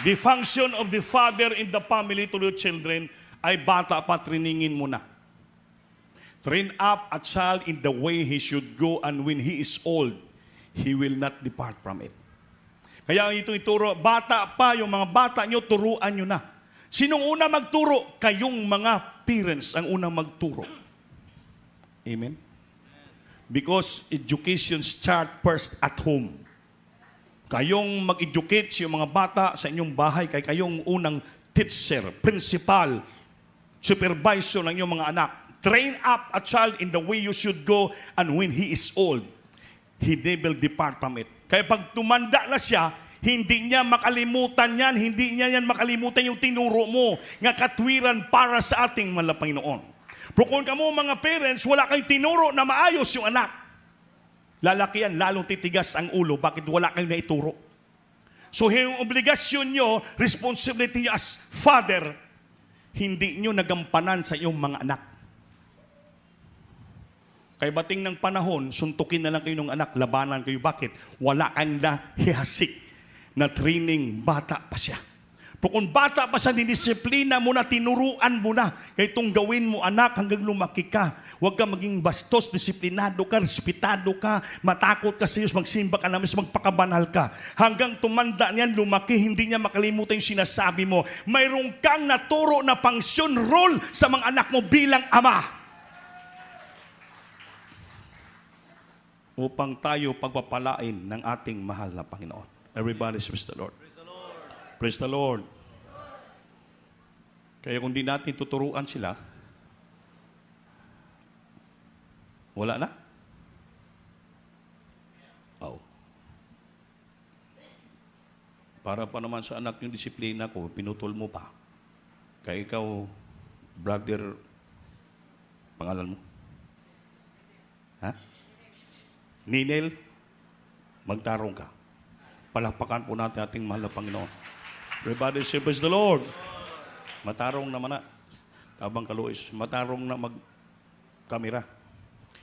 The function of the father in the family to the children ay bata pa, triningin mo na. Train up a child in the way he should go, and when he is old, he will not depart from it. Kaya ito ituro, bata pa, yung mga bata nyo, turuan nyo na. Sinong una magturo? Kayong mga parents ang unang magturo. Amen? Because education start first at home. Kayong mag-educate sa mga bata sa inyong bahay, kay kayong unang teacher, principal, supervisor ng inyong mga anak. Train up a child in the way you should go, and when he is old, he will depart from it. Kaya pag tumanda na siya, hindi niya makalimutan yan, hindi niya yan makalimutan yung tinuro mo, nga katwiran para sa ating mahal na Panginoon. Pero kung kamo mga parents, wala kayong tinuro na maayos yung anak, lalaki yan, lalong titigas ang ulo. Bakit wala kayong naituro? So yung obligasyon nyo, responsibility nyo as father, hindi nyo nagampanan sa iyong mga anak. Kaya bating ng panahon, suntukin na lang kayo ng anak, labanan kayo. Bakit? Wala kang nahihasik na training, bata pa siya. Pero kung bata pa siya, dinisiplina mo na, tinuruan mo na. Kaya itong gawin mo, anak, hanggang lumaki ka. Huwag ka maging bastos, disiplinado ka, respetado ka, matakot ka sa Diyos, magsimba ka namin, magpakabanal ka. Hanggang tumanda niyan, lumaki, hindi niya makalimutan yung sinasabi mo. Mayroon kang naturo na function role sa mga anak mo bilang ama. Upang tayo pagpapalain ng ating mahal na Panginoon. Everybody praise the Lord. Praise the Lord. Praise the Lord. Kaya kung di natin tuturuan sila, wala na? Oh. Para pa naman sa anak yung disiplina ko, pinutol mo pa. Kaya ikaw, brother, pangalan mo? Ha? Ninel, magtarong ka. Palakpakan po natin ating mahal na Panginoon. Everybody say, praise the Lord. Matarong naman na. Tabang Kalois, matarong na mag-kamera.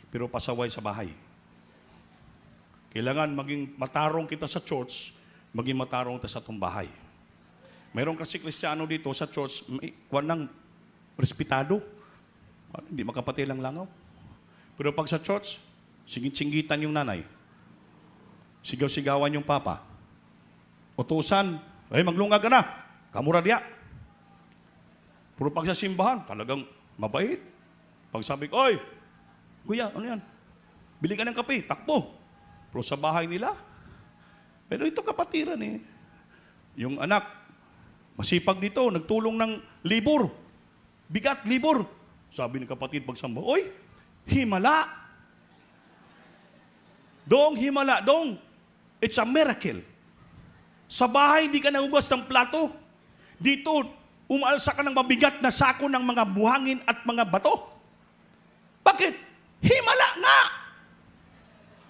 Pero pasaway sa bahay. Kailangan maging matarong kita sa church, maging matarong kita sa itong bahay. Mayroon kasi Kristiyano dito sa church, may wanang respetado. Hindi makapati lang langaw. Pero pag sa church, singit-singitan yung nanay. Sigaw-sigawan yung papa. Utusan, ay maglungag ka na. Kamura diya. Pero pag sa simbahan, talagang mabait. Pag sabi ko, oy, kuya, ano yan? Bili ka ng kape, takbo. Pero sa bahay nila, pero ito kapatiran eh. Yung anak, masipag dito, nagtulong ng libur. Bigat, libur. Sabi ng kapatid pag samba, oy, himala. Dong, himala, dong. It's a miracle. Sa bahay, hindi ka nahugas ng plato. Dito, umalsa ka ng mabigat na sako ng mga buhangin at mga bato. Bakit? Himala nga.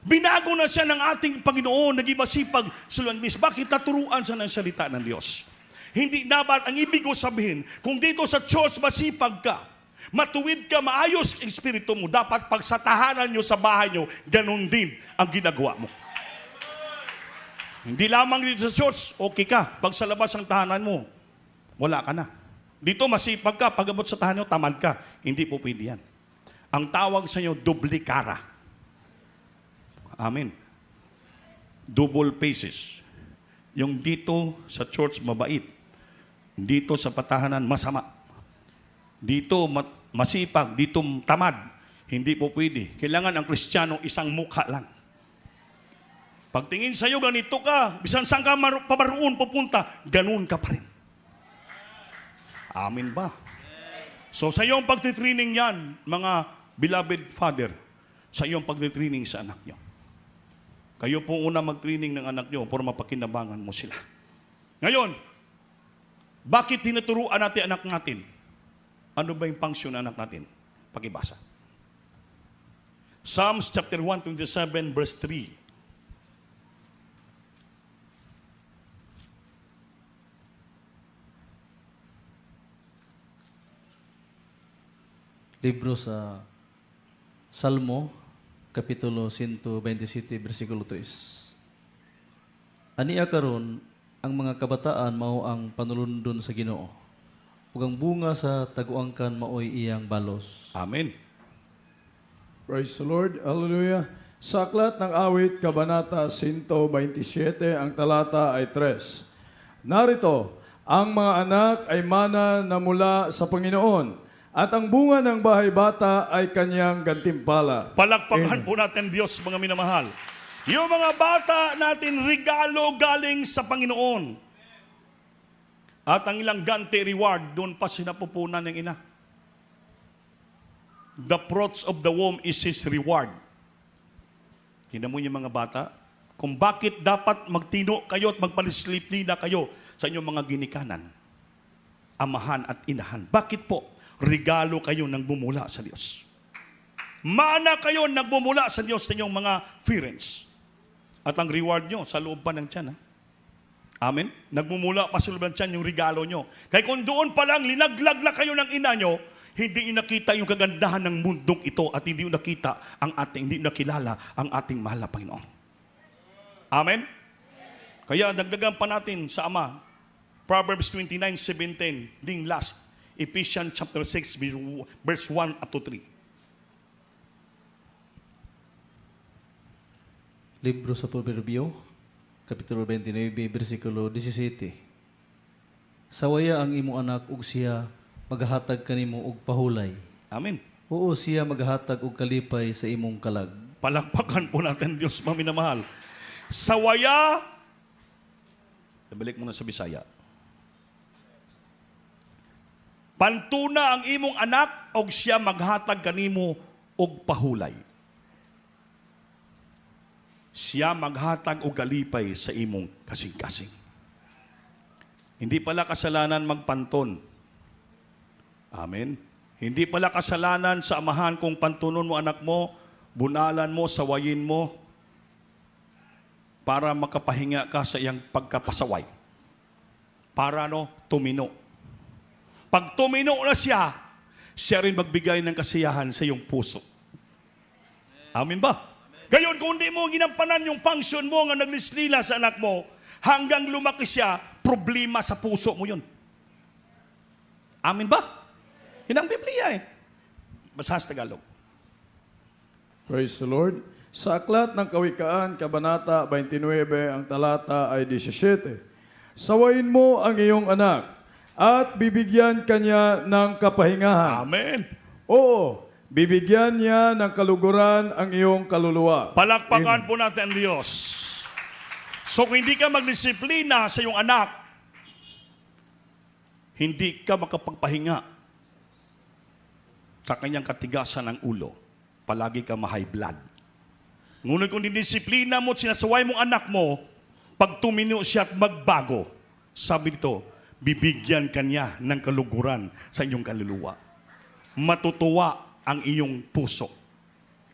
Binago na siya ng ating Panginoon, naging masipag sa langis. Bakit? Naturuan siya ng salita ng Diyos. Hindi dapat, ang ibig ko sabihin, kung dito sa church masipag ka, matuwid ka, maayos ang espiritu mo, dapat pag sa tahanan nyo, sa bahay nyo, ganun din ang ginagawa mo. Hindi lamang dito sa church, okay ka. Pag sa labas ng tahanan mo, wala ka na. Dito masipag ka, pag abot sa tahanan nyo, tamad ka. Hindi po pwede yan. Ang tawag sa inyo, dublikara. Amen. Double faces. Yung dito sa church, mabait. Dito sa patahanan, masama. Dito masipag, dito tamad. Hindi po pwede. Kailangan ang Kristiyano isang mukha lang. Pagtingin sa'yo, ganito ka. Bisan saan ka pabaroon pupunta, ganun ka pa rin. Amin ba? So sa iyong pagtitraining yan, mga beloved father, sa iyong pagtitraining sa anak nyo. Kayo po una mag-training ng anak nyo para mapakinabangan mo sila. Ngayon, bakit tinuturuan natin anak natin? Ano ba yung function ng anak natin? Pakibasa. Psalms chapter 127 verse 3. Libro sa Salmo, Kapitulo 127, versikulo 3. Ania karon ang mga kabataan mao ang panulundon sa Ginoo. ug ang bunga sa taguangkan maoy iyang balos. Amen. Praise the Lord. Hallelujah. Sa aklat ng awit, Kabanata 127, ang talata ay 3. Narito, ang mga anak ay mana na mula sa Panginoon, at ang bunga ng bahay bata ay kanyang gantimpala. Palakpakan po natin Diyos, mga minamahal. Yung mga bata natin, regalo galing sa Panginoon. At ang ilang ganti reward, doon pa sinapupunan ng ina. The fruits of the womb is His reward. Tingnan mo yung mga bata, kung bakit dapat magtino kayo at magpalislip-lida kayo sa inyong mga ginikanan, amahan at inahan. Bakit po? Regalo kayo nang bumula sa Diyos. Mana kayo nagbumula sa Diyos sa inyong mga parents. At ang reward nyo, sa loob pa ng tiyan. Ha? Amen? Nagmumula pa sa loob ng tiyan yung regalo nyo. Kaya kung doon pa lang, linaglag na kayo ng ina nyo, hindi nyo nakita yung kagandahan ng mundong ito at hindi nyo nakita hindi nyo nakilala ang ating mahal na Panginoon. Amen? Kaya dagdagan pa natin sa Ama. Proverbs 29:17, ding last. Ephesians chapter 6, verse 1 up to 3. Libro sa Proverbio, Kapitulo 29, versikulo 17. Sawaya ang imong anak ug siya maghatag kanimo og pahulay. Amen. Oo, siya maghatag og kalipay sa imong kalag. Palakpakan po natin Diyos, maminamahal. Sawaya, balik muna sa Bisaya. Pantuna ang imong anak og siya maghatag kanimo og pahulay. Siya maghatag og kalipay sa imong kasing-kasing. Hindi pala kasalanan magpanton. Amen. Hindi pala kasalanan sa amahan kung pantunon mo anak mo, bunalan mo, sawayin mo, para makapahinga ka sa iyang pagkapasaway. Para tumino. Pag tumino na siya, siya rin magbigay ng kasiyahan sa iyong puso. Amen ba? Gayon, kung hindi mo ginampanan yung function mo nga naglislila sa anak mo, hanggang lumaki siya, problema sa puso mo yun. Amen ba? Yun ang Biblia Basta sa Tagalog. Praise the Lord. Sa aklat ng Kawikaan, Kabanata 29, ang talata ay 17. Sawayin mo ang iyong anak at bibigyan kanya ng kapahingahan. Amen. Oo, bibigyan niya ng kaluguran ang iyong kaluluwa. Palakpakan po natin ang Diyos. So kung hindi ka magdisiplina sa iyong anak, hindi ka makapagpahinga sa kanyang katigasan ng ulo. Palagi ka ma-high blood. Ngunit kung didisiplina mo at sinasaway mong anak mo, pag tumino siya at magbago, sabi dito, bibigyan kanya ng kaluguran sa inyong kaluluwa. Matutuwa ang iyong puso.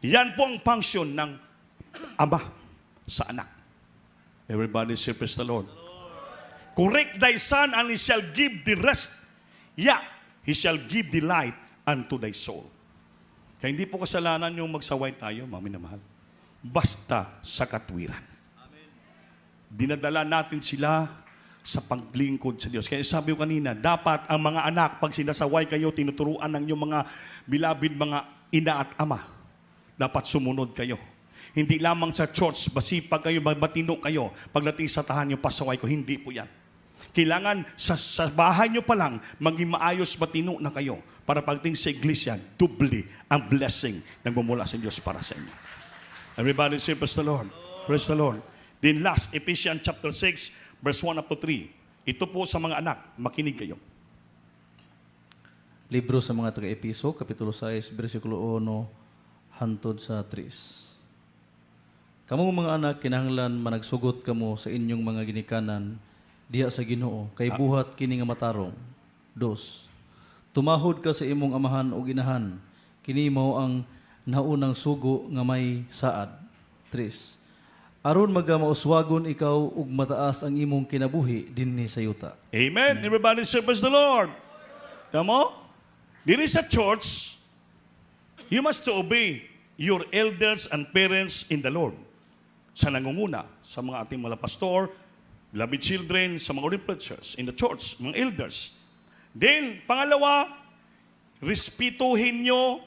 Yan po ang function ng ama sa anak. Everybody say, praise the Lord. Correct thy son and he shall give the rest. Yeah, he shall give the light unto thy soul. Kaya hindi po kasalanan yung magsaway tayo, mami na mahal. Basta sa katwiran. Dinadala natin sila sa paglingkod sa Diyos. Kaya sabi ko kanina, dapat ang mga anak, pag sinasaway kayo, tinuturuan ng inyong mga bilabid mga ina at ama, dapat sumunod kayo. Hindi lamang sa church, basipag kayo, batino kayo, pagdating sa tahan nyo, pasaway ko, hindi po yan. Kailangan sa bahay nyo pa lang, maging maayos batino na kayo, para pagdating sa iglesia, doble ang blessing na bumula sa Diyos para sa inyo. Everybody say, praise the Lord. Praise the Lord. Then last, Ephesians chapter 6, verse 1 up to 3. Ito po sa mga anak, makinig kayo. Libro sa mga taga-Episo, Kapitulo 6, versikulo 1, hantod sa 3. Kamong mga anak, kinahanglan managsugot kamo sa inyong mga ginikanan diha sa Ginoo, kay buhat kini nga matarong. 2. Tumahod ka sa imong amahan o inahan, kini mao ang naunang sugo nga may saad. 3. Aron magamauswagon ikaw ug mataas ang imong kinabuhi dinhi sa yuta. Amen. Everybody say, praise the Lord. Tama? Diri sa church, you must to obey your elders and parents in the Lord. Sa nangunguna, sa mga ating mga pastor, beloved children, sa mga preachers in the church, mga elders. Then, pangalawa, respetuhin nyo,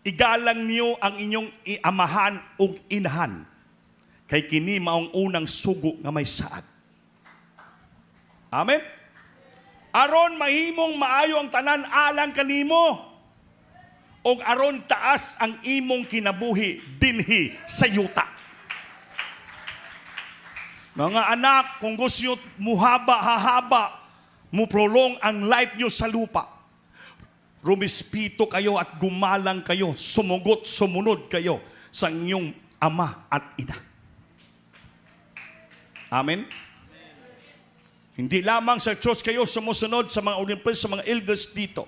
igalang niyo ang inyong amahan o inahan. Kay kini maong unang sugo nga may saad. Amen? Aron mahimong maayo ang tanan alang kanimo. Og aron taas ang imong kinabuhi dinhi sa yuta. Mga anak, kung gusto nyo hahaba, prolong ang life nyo sa lupa. Rumispito kayo at gumalang kayo, sumunod kayo sa inyong ama at ina. Amen? Hindi lamang sa church kayo sumusunod sa mga Olympians, sa mga elders dito,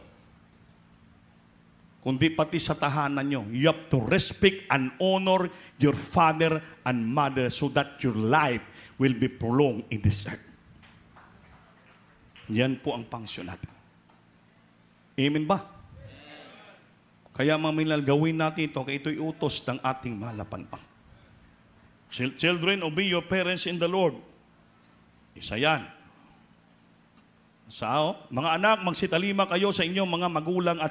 kundi pati sa tahanan nyo. You have to respect and honor your father and mother so that your life will be prolonged in this earth. Yan po ang pangsyon natin. Amen ba? Kaya mga minal, gawin natin ito, kaya ito'y utos ng ating malapanpang. Children, obey your parents in the Lord. Isa yan. Mga anak, magsitalima kayo sa inyong mga magulang at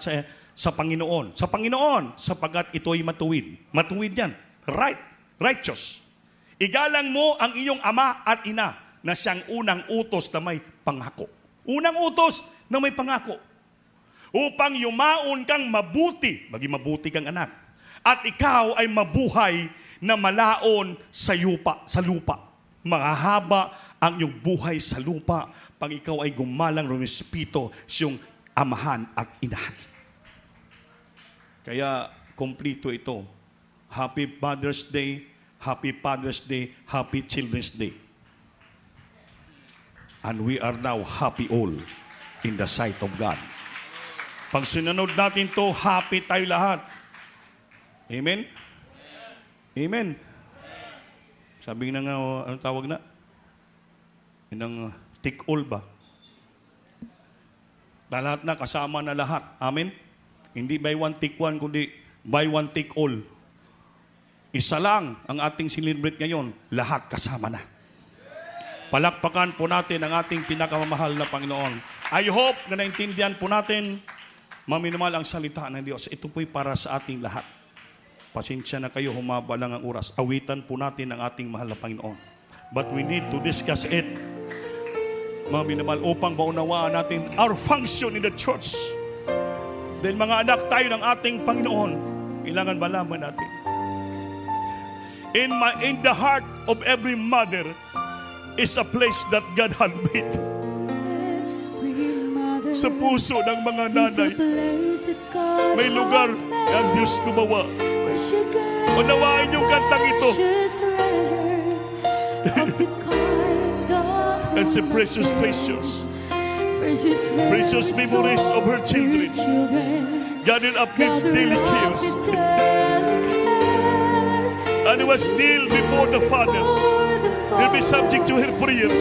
sa Panginoon. Sa Panginoon, sapagat ito'y matuwid. Matuwid yan. Right. Righteous. Igalang mo ang iyong ama at ina na siyang unang utos na may pangako. Unang utos na may pangako. Upang yumaon kang mabuti, maging mabuti kang anak. At ikaw ay mabuhay na malaon sa lupa. Mahahaba ang iyong buhay sa lupa pag ikaw ay gumalang rumispito sa iyong amahan at inahan. Kaya, kumplito ito. Happy Mother's Day, Happy Father's Day, Happy Children's Day. And we are now happy all in the sight of God. Pag sinunod natin to, happy tayo lahat. Amen? Amen. Sabi na nga, anong tawag na? Yung take all ba? Lahat na, kasama na lahat. Amen? Hindi buy one, take one, kundi buy one, take all. Isa lang ang ating celebrate ngayon, lahat kasama na. Palakpakan po natin ang ating pinakamamahal na Panginoon. I hope na naintindihan po natin, maminumal ang salita ng Diyos. Ito po'y para sa ating lahat. Pasensya na kayo, humaba lang ang oras. Awitan po natin ang ating mahal na Panginoon. But we need to discuss it, maminumal, upang maunawaan natin our function in the church. Dahil mga anak tayo ng ating Panginoon, kailangan malaman natin. In the heart of every mother is a place that God had made. Sa puso ng mga nanay, may lugar ang Diyos gumawa. Unawain yung kantang ito. That's the precious treasures. Precious memories of her children. Gathered up its daily cares. And it was still before the Father. They'll be subject to her prayers.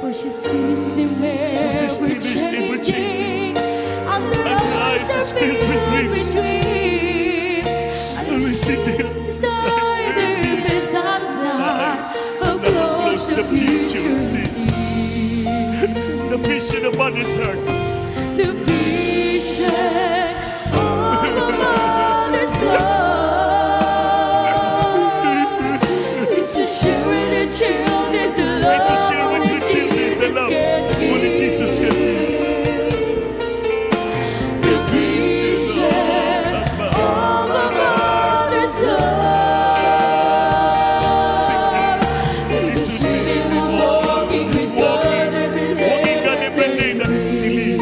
For she sees me ever changing, and her eyes are filled with dreams. And we see them beside her beds and died. How close the future sees. The vision of mother's heart. The vision of a mother's love is to share with her children the love. And to share with her children the love only Jesus can give. The vision of a mother's love is to see me walking with God every day. Walking God every day na dilim.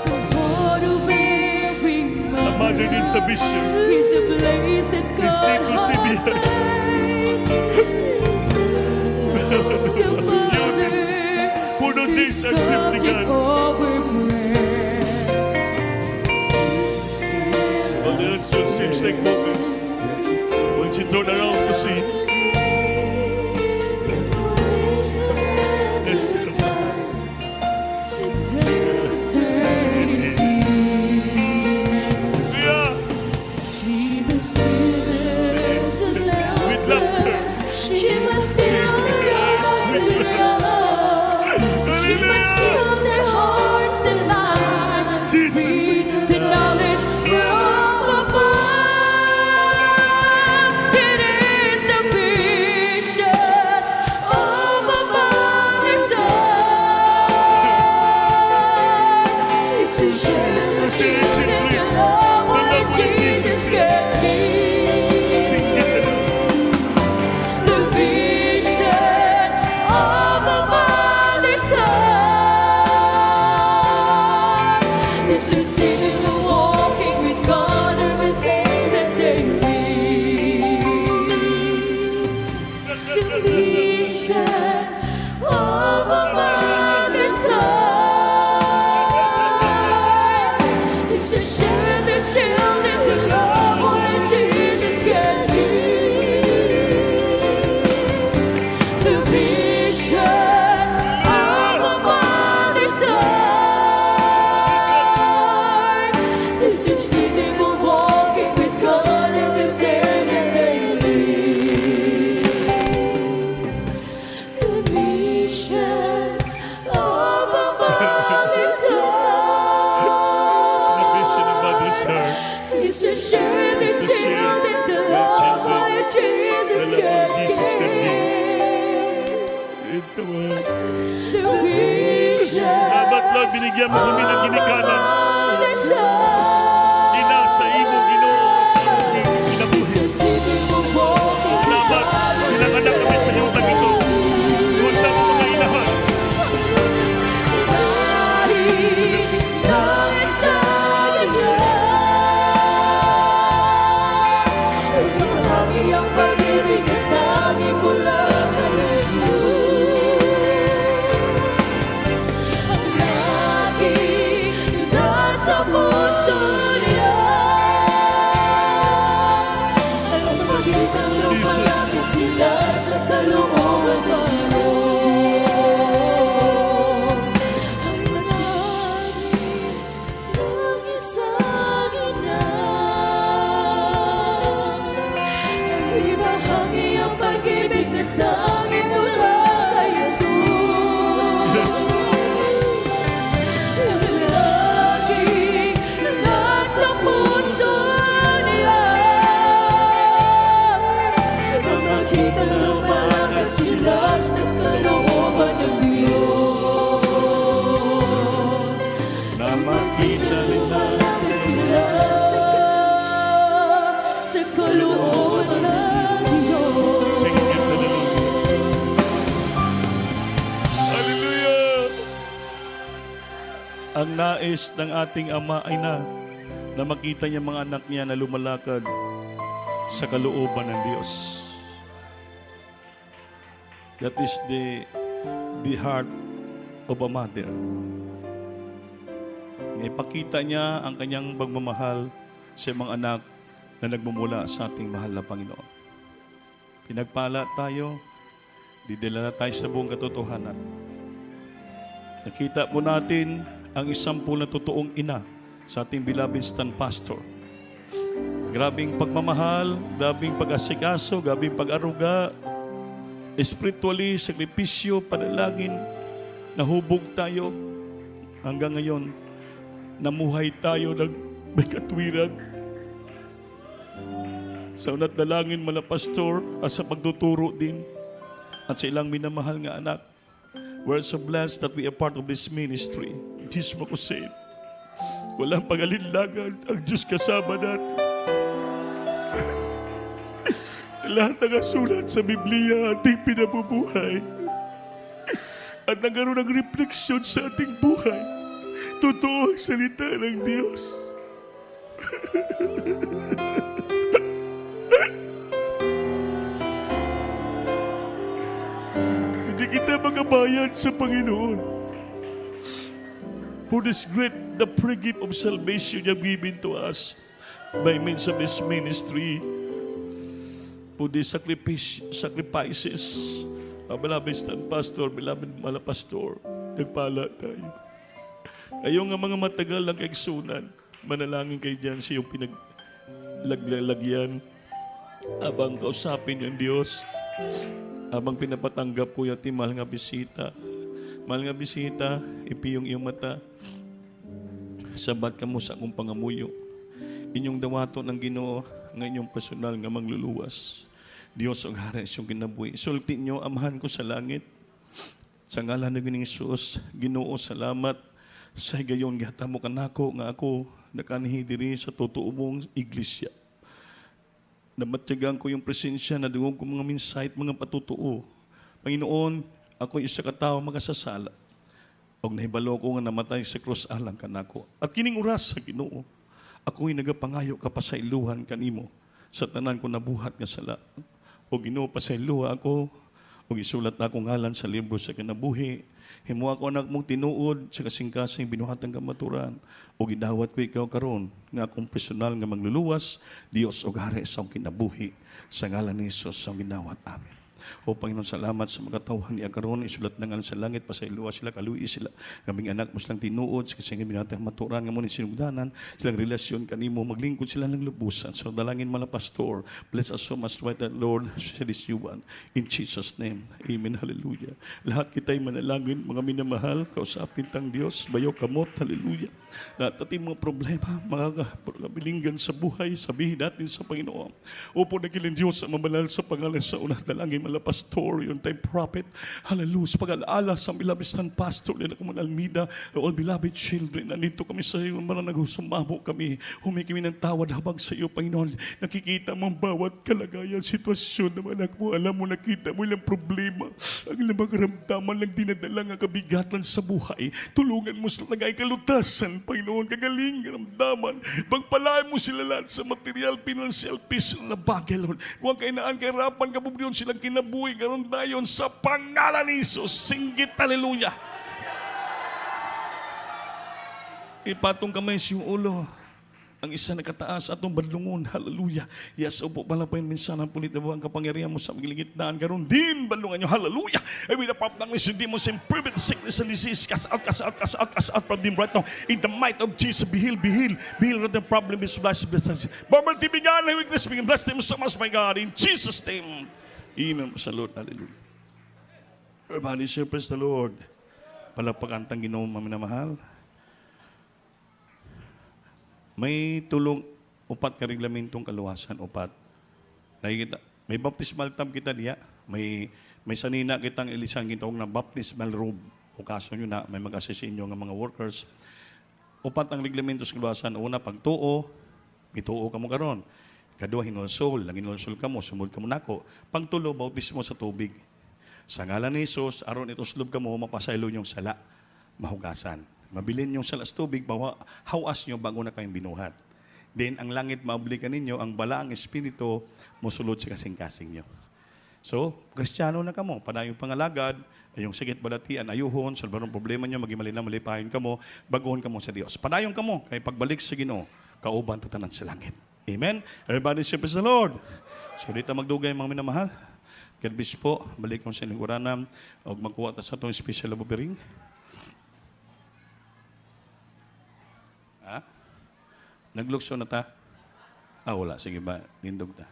The heart of every A mother needs a vision. is a place that His name God to see me. has made. Eunice, puno days are simply Subject God. of her prayer. Well, it still seems like moments when she turned around to see. Yes, yeah, She must feel with laughter. She must share the shield and the light Jesus can give. The vision. Salamat, Lord, binigyan mo kami ng ginikanan. Ina sa imo, Ginoo, sa imo kinabuhi. Salamat, pinanganak kami sa lutang ito. Doon sa mga inahan. Ang pag-ibig at tanging mula kay Jesus. Ang laging nasa puso niya. Ang magitang lumalapit sila sa kalooban ng Diyos. Ang laging ng isang ina. Ibahagi ang pag-ibig na tanging mula kay Jesus. Laging nasa puso niya. Ang makitang lumalakad sila sa kalooban ng Diyos. Na makita nila. Lumalakad sila sa kalooban ng Diyos. Singit na lang. Hallelujah! Ang nais ng ating Ama ay na makita niya mga anak niya na lumalakad sa kalooban ng Diyos. That is the heart of a mother. Ipakita niya ang kanyang pagmamahal sa mga anak na nagmumula sa ating mahal na Panginoon. Pinagpala tayo, didala na tayo sa buong katotohanan. Nakita po natin ang 10 na totoong ina sa ating beloved stand pastor. Grabing pagmamahal, grabing pag-asikaso, grabing pag-aruga, spiritually, sakripisyo, panalangin, nahubog tayo. Hanggang ngayon, namuhay tayo ng may katwiran. Sa unat dalangin mala pastor at sa pagtuturo din at sa ilang minamahal nga anak. We're so blessed that we are part of this ministry. Diyos mo ko say, walang pag-alinlangan ang Diyos kasama natin. Lahat ng sulat sa Biblia ating pinabubuhay at nagkaroon ng refleksyon sa ating buhay. Totoo ang salita ng Diyos. Hindi kita makabayad sa Panginoon for this great, the free gift of salvation you have given to us by means of this ministry, for the sacrifices. Beloved stand pastor, beloved mala pastor, nagpala tayo. Kayo nga mga matagal ng kaigsunan, manalangin kayo dyan sa iyong pinaglalagyan abang kausapin yung Diyos, abang pinapatanggap ko yung ating mahal nga bisita. Mahal nga bisita, ipiyong iyong mata, sabat ka mo sa akong pangamuyo. Inyong dawato ng Ginoo ng inyong personal nga mangluluwas. Diyos ang haras yung kinabuhi. Sulti nyo, amahan ko sa langit. Sa ngalan ng Ginoong Hesus, Ginoo, salamat. Sa gayon, gihata mo kanako nga ako nakanhi diri sa totoo mong iglesia. Namatyagan ko yung presensya na dugong ko mga insight, mga patutuo. Panginoon, ako isa ka tao magasasala. Og nahibalo ko nga namatay sa krus alang kanako. At kining oras sa Ginoo, ako'y nagapangayo ka pa sa iluhan kanimo sa tanan ko nabuhat nga sala. O Ginoo, pasayloha ako, o isulat na akong ngalan sa libro sa kinabuhi. Himo ako anak mong tinuod sa kasing-kasing binuhatang kamaturan. O gidawat ko ikaw karon nga akong personal nga magluluwas, Dios o gari sa akong kinabuhi. Sa ngalan ni Jesus ang ginawat amin. O Panginoon, salamat sa mga tawhan niya karon, isulat na nga sa langit, pasailuwa sila, kaluwi sila, kaming anak mo silang tinuod, kasi nga binatang maturan nga mo ni sinugdanan, silang relasyon kanimo, maglingkod sila ng lubusan. So dalangin mga pastor, bless us so much right that Lord, especially this you one. In Jesus' name, amen, hallelujah. Lahat kita'y manalangin, mga minamahal, kausapin tang Diyos, bayo kamot, hallelujah. Lahat ating mga problema, mga kabilinggan sa buhay, sabihin natin sa Panginoon. Opo, nagilin Diyos sa mamalal sa pangalan sa unang dalangin, mga pastor, yung time prophet, hallelujah, sa pag-alaala sa milabistan pastor, na kumang Almida, all beloved children, nandito kami sa iyo, marang nagsumamo kami, humingi kami ng tawad habang sa iyo, Panginoon, nakikita mo ang bawat kalagayan, sitwasyon ng anak mo, alam mo, nakita mo ilang problema, ang ilang karamdaman lang dinadala nga kabigatan sa buhay, tulungan mo sila tagay kalutasan, Panginoon, kagaling, karamdaman, pagpalaan mo sila lahat sa material, financial, peace na bagay, Lord, kung kainaan, kahirapan, kabubliyon silang kinabuhi, karon dayon sa pangalan ni Jesus, singgit, hallelujah. Ipatong kamay sa iyong ulo. Ang isa na kataas atong badlungon. Hallelujah. Yes, upo pala pa yung minsan ang pulit na ang kapangyarihan mo sa magligitnaan. Garon din badlungan nyo. Hallelujah. I will up ng mission demons and prevent sickness and disease. Cast out from them right now. In the might of Jesus, be healed, be healed. Be healed of the problem is blessed. Barbara Tibigan, and weakness, we can bless them so much, my God. In Jesus' name. Amen. Sa Lord. Hallelujah. Everybody say, praise the Lord. Palapagantang Ginoong maminamahal. May tulong, upat ka reglamentong kaluwasan, upat. Nakikita, may baptismal tam kita diya, may sanina kitang ilisan kitong na baptismal robe. O kaso nyo na, may mag-assist inyo ng mga workers. Upat ang reglamento sa kaluwasan. Una, pagtuo, mituo ka mo karon. Kadua, hinulsol. Lang hinulsol ka mo, sumul ka mo nako. Pangtulo, bautismo sa tubig. Sa ngalan ni Jesus, aron ito slob ka mo, mapasaylo yung sala, mahugasan. Mabilin yung salas tubig, hawas nyo bago na kayong binuhat. Then, ang langit maobligan ninyo, ang balaang espiritu, musulod sa kasing-kasing nyo. So, Kristiyano na kamo, padayong pangalagad, yung sakit balatian, ayuhon, salbarong problema nyo, maging malinaw, malipahin kamo, baguhon kamo sa Diyos. Padayong kamo, kay pagbalik sa Ginoo, kauban tatanan sa langit. Amen? Everybody say, praise the Lord. So, dito magdugay mga minamahal. God bless po, balik kong sa lingkuranam, o magkuha ta sa itong special lobbying. Ha? Naglukso na ta? Wala. Sige ba? Lindog ta.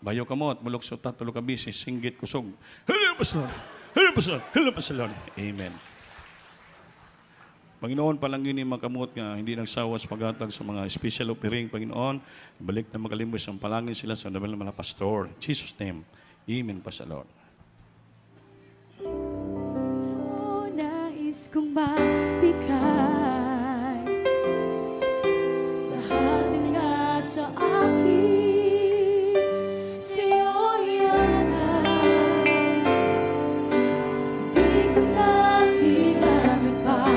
Bayo ka mo at mulukso ta, tulo ka bisis, singgit kusog. Hello, Pastor! Hello, Pastor! Hello, Pastor! Amen. Panginoon, palangin ni makamot nga hindi nagsawa sa paghatag sa mga special offering, Panginoon. Balik na magalimbos ang palangin sila sa dabal ng mga pastor. In Jesus' name. Amen, Pastor Lord. Nais kong mabigay lahat ng nasa akin, sa'yo ialay. Di ko na kailangan pa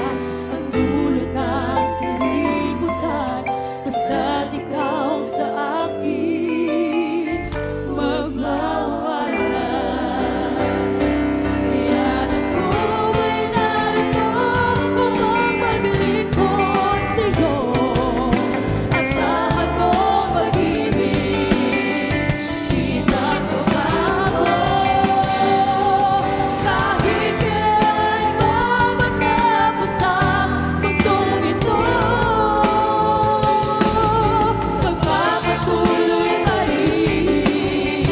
ang dulot ng silibutan, basta't ikaw sa akin magmawala. Kaya ako ay narito upang maglingkod sa'yo. Asahan mo pag-ibig, di nagbabago. Kahit kailan pa matapos ang mundong ito, magpapatuloy pa rin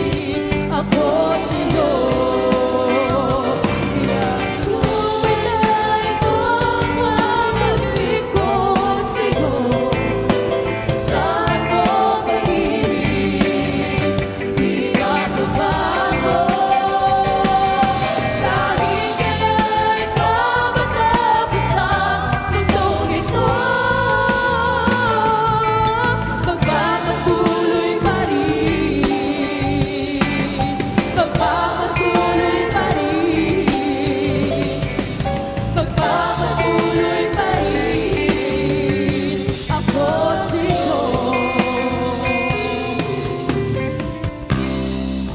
ako sa'yo. Kaya ako ay narito upang maglingkod sa'yo. Asahan mo pag-ibig, di nagbabago. Kahit kailan pa matapos ang mundong ito, magpapatuloy pa rin. Magpapatuloy pa rin. Magpapatuloy pa rin ako sa'yo.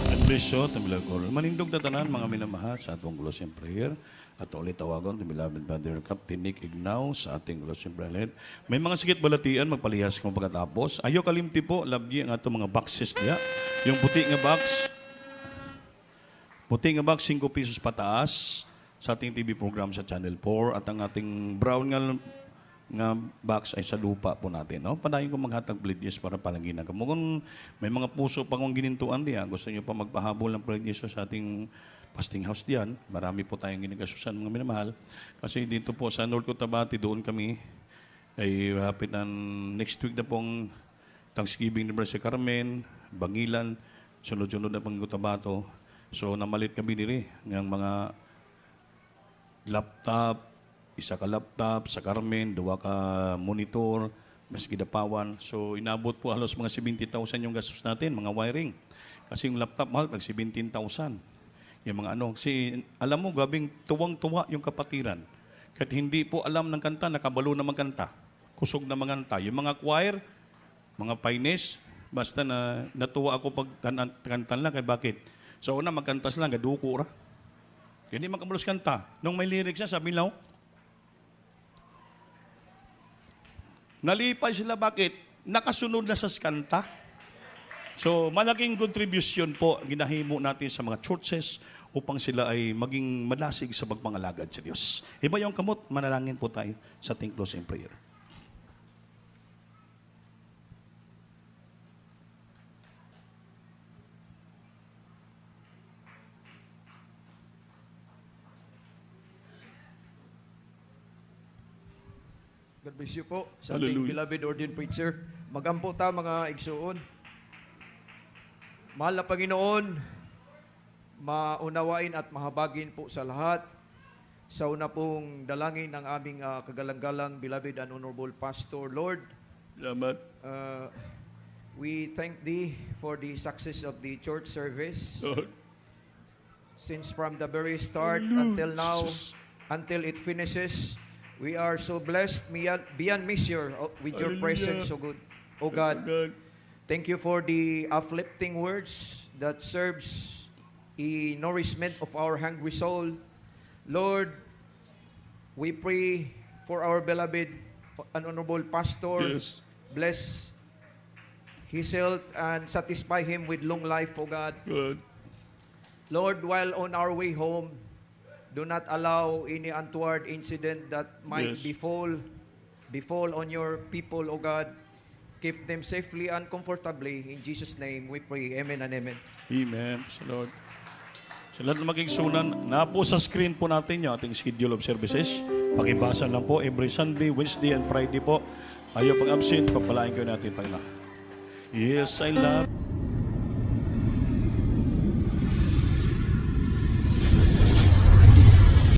At besyo, tamilagol. Manindog na tanan, mga minamahal, sa atong closing prayer. At ulit tawagon, the beloved Brother Captain Nick Ignaw sa ating closing prayer. May mga sikit balatian, magpalihas kung pagkatapos. Ayo kalimti po, labyi ang atong mga boxes niya. Yung puti nga box, Puti nga box, 5 pesos pataas sa ating TV program sa Channel 4 at ang ating brown nga box ay sa lupa po natin. No? Padayon ko maghatag pledges para palangin. Kung may mga puso pa kong ginintuan diyan, gusto nyo pa magpahabol ng pledges sa ating fasting house diyan, marami po tayong ginagasusan mga minamahal. Kasi dito po sa North Cotabato, doon kami ay rapid ng next week na pong Thanksgiving ni Brother Carmen, Bangilan, sunod-sunod na pang Cotabato. So namalit kami diri ng mga laptop, isa ka laptop sa Carmen, 2 ka monitor, mas gidapawan. So inabot po halos mga 70,000 yung gastos natin, mga wiring. Kasi yung laptop mahal, tag 17,000. Yung mga alam mo, gabing tuwang-tuwa yung kapatiran. Kahit hindi po alam ng kanta, nakabalo na magkanta. Kusog na magkanta. Yung mga choir, mga pioneers, basta na natuwa ako pag kantan lang. Kaya bakit? So una, magkantas lang, gaduko ra. Hindi makabalos kanta. Nung may lyrics na, sabi lang, nalipay sila, bakit? Nakasunod na sa kanta. So, malaking contribution po ginahimo natin sa mga churches upang sila ay maging malasig sa pagpangalagad sa Diyos. Iba yung kamot, manalangin po tayo sa ating closing prayer. God bless you po sa ating Hallelujah. beloved ordained preacher. Magampo ta mga igsuon. Mahal na Panginoon, maunawain at mahabagin po sa lahat. Sa una pong dalangin ng aming kagalang-galang, beloved and honorable Pastor, Lord, Salamat. we thank Thee for the success of the church service. Lord. Since from the very start Hallelujah, until now, Jesus. until it finishes, we are so blessed beyond measure with Your Hallelujah. presence, so good. O God, thank You for the uplifting words that serves a nourishment of our hungry soul. Lord, we pray for our beloved and honorable pastor. Yes. Bless his health and satisfy him with long life, O God. Good. Lord, while on our way home, do not allow any untoward incident that might Yes. befall on Your people, O God. Keep them safely and comfortably. In Jesus' name we pray. Amen and amen. Amen. Sa Lord. Sa lahat ng maging sunan, na po sa screen po natin yung ating schedule of services. Pakibasa lang po every Sunday, Wednesday, and Friday po. Ayaw pag absent, pagpalain kayo natin, Panginoon. Yes, I love